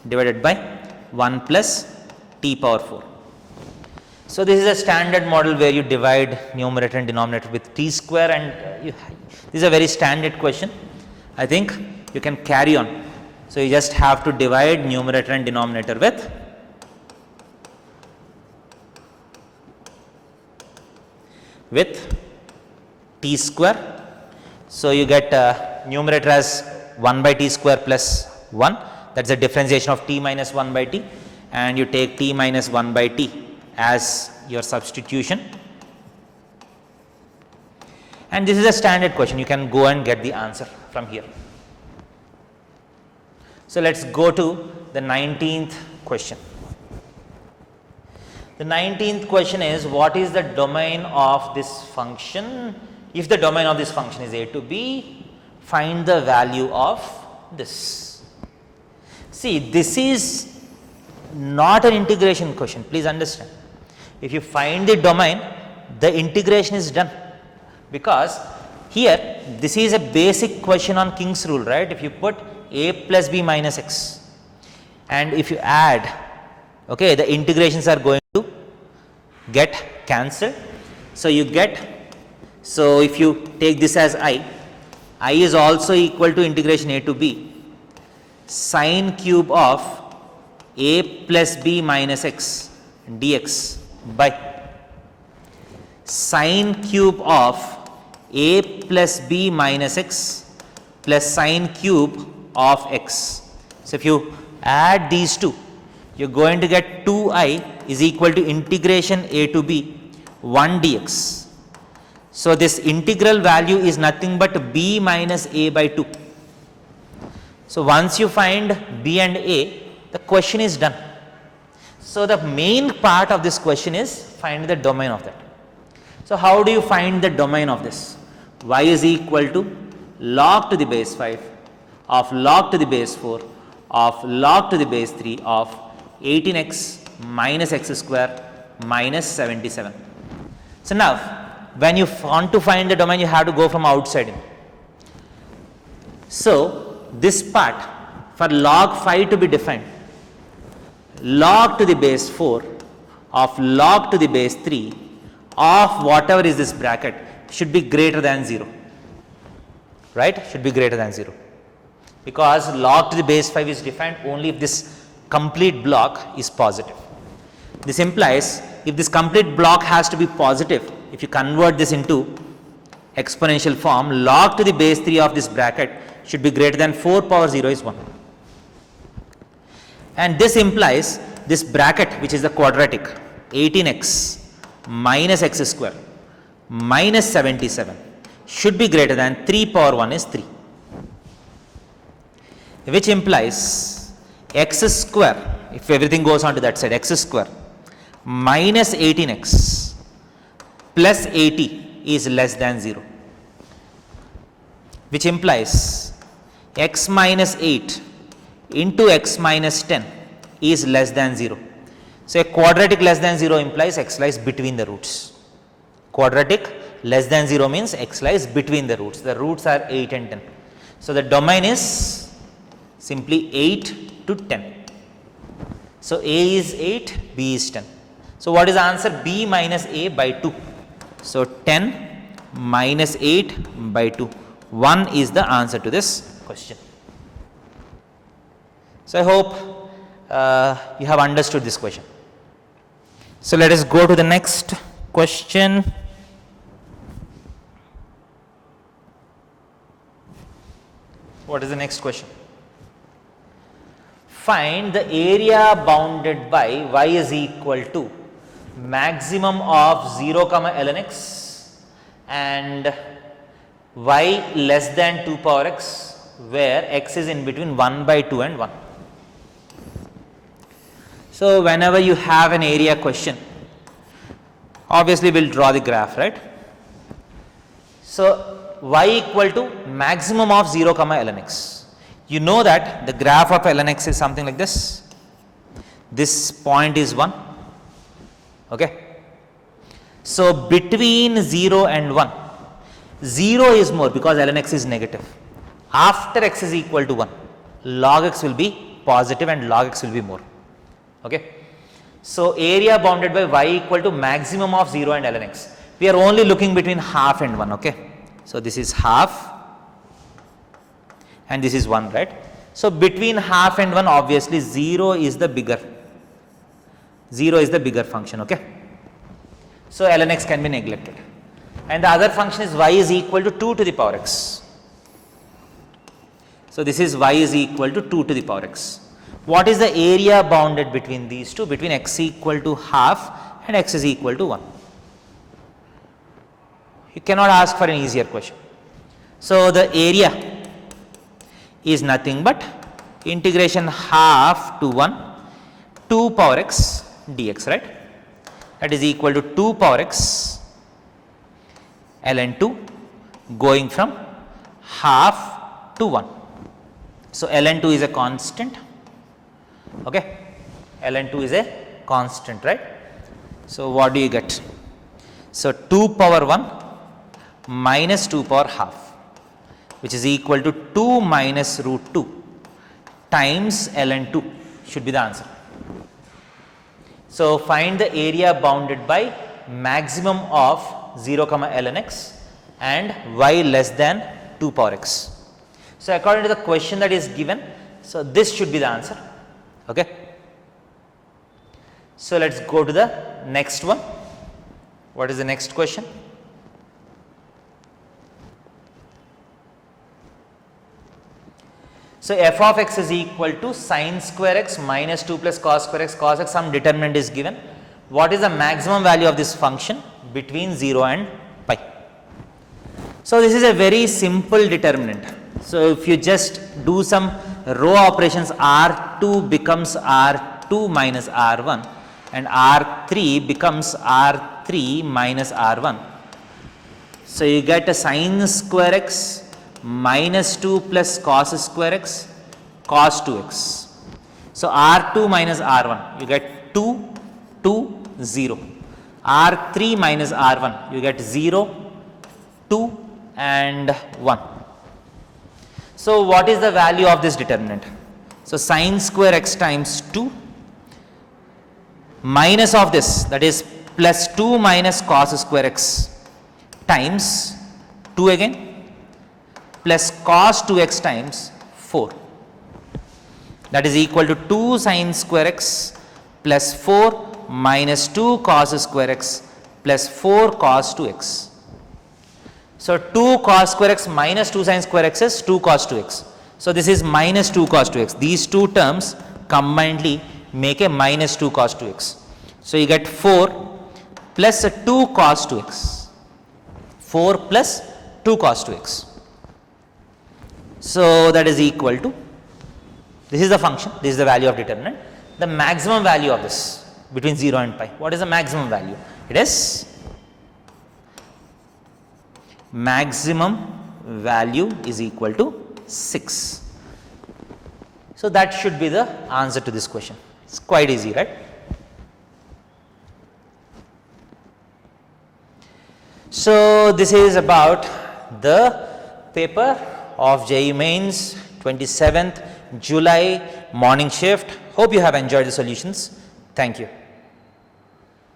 divided by 1 plus t power 4. So this is a standard model where you divide numerator and denominator with t square, and this is a very standard question. I think you can carry on. So you just have to divide numerator and denominator with t square. So you get numerator as 1 by t square plus 1, that is the differentiation of t minus 1 by t, and you take t minus 1 by t as your substitution. And this is a standard question, you can go and get the answer from here. So let us go to the 19th question. The 19th question is, what is the domain of this function? If the domain of this function is a to b, find the value of this. See, this is not an integration question, please understand. If you find the domain, the integration is done, because here this is a basic question on King's rule, right? If you put a plus b minus x and if you add, okay, the integrations are going to get cancelled. So you get, so if you take this as I is also equal to integration a to b sine cube of a plus b minus x dx by sine cube of a plus b minus x plus sine cube of x. So if you add these two, you are going to get 2i is equal to integration a to b 1 dx. So this integral value is nothing but b minus a by 2. So once you find b and a, the question is done. So the main part of this question is find the domain of that. So how do you find the domain of this? Y is equal to log to the base 5 of log to the base 4 of log to the base 3 of 18x minus x square minus 77. So now when you want to find the domain, you have to go from outside in. So this part for log 5 to be defined, log to the base 4 of log to the base 3 of whatever is this bracket should be greater than 0, right? Should be greater than 0, because log to the base 5 is defined only if this complete block is positive. This implies if this complete block has to be positive, if you convert this into exponential form, log to the base 3 of this bracket should be greater than 4 power 0 is 1. And this implies this bracket, which is the quadratic, 18x minus x square minus 77 should be greater than 3 power 1 is 3, which implies x square if everything goes on to that side, x square minus 18x plus 80 is less than 0, which implies x minus 8 into x minus 10 is less than 0. So, a quadratic less than 0 implies x lies between the roots. Quadratic less than 0 means x lies between the roots. The roots are 8 and 10. So, the domain is simply 8 to 10. So, A is 8, B is 10. So, what is the answer? B minus A by 2. So, 10 minus 8 by 2. 1 is the answer to this question. So, I hope you have understood this question. So, let us go to the next question. What is the next question? Find the area bounded by y is equal to maximum of 0 comma ln x and y less than 2 power x, where x is in between 1 by 2 and 1. So, whenever you have an area question, obviously we will draw the graph, right. So, y equal to maximum of 0 comma ln x. You know that the graph of ln x is something like this. This point is 1. Okay. So, between 0 and 1, 0 is more because ln x is negative. After x is equal to 1, log x will be positive and log x will be more. Okay. So, area bounded by y equal to maximum of 0 and ln x. We are only looking between half and 1. Okay. So, this is half and this is 1, right. So, between half and 1, obviously 0 is the bigger. 0 is the bigger function. Okay. So, ln x can be neglected. And the other function is y is equal to 2 to the power x. So, this is y is equal to 2 to the power x. What is the area bounded between these two? Between x equal to half and x is equal to 1. You cannot ask for an easier question. So, the area is nothing but integration half to 1 2 power x dx, right. That is equal to 2 power x ln 2 going from half to 1. So, ln 2 is a constant. Okay. ln 2 is a constant, right. So, what do you get? So, 2 power 1 minus 2 power half, which is equal to 2 minus root 2 times ln 2 should be the answer. So, find the area bounded by maximum of 0 comma ln x and y less than 2 power x. So, according to the question that is given, so this should be the answer. Okay. So, let us go to the next one. What is the next question? So, f of x is equal to sin square x minus 2 plus cos square x, cos x, some determinant is given. What is the maximum value of this function between 0 and pi? So, this is a very simple determinant. So, if you just do some row operations, R2 becomes R2 minus R1 and R3 becomes R3 minus R1. So, you get a sin square x minus 2 plus cos square x cos 2x. So, R2 minus R1 you get 2, 2, 0. R3 minus R1 you get 0, 2 and 1. So, what is the value of this determinant? So, sin square x times 2 minus of this, that is plus 2 minus cos square x times 2 again plus cos 2x times 4, that is equal to 2 sin square x plus 4 minus 2 cos square x plus 4 cos 2x. So, 2 cos square x minus 2 sin square x is 2 cos 2x. So, this is minus 2 cos 2x. These two terms combinedly make a minus 2 cos 2x. So, you get 4 plus 2 cos 2x, 4 plus 2 cos 2x. So, that is equal to, this is the function, this is the value of determinant, the maximum value of this between 0 and pi. What is the maximum value? It is maximum value is equal to 6. So, that should be the answer to this question. It's quite easy, right? So, this is about the paper of JEE Mains 27th July morning shift. Hope you have enjoyed the solutions. Thank you.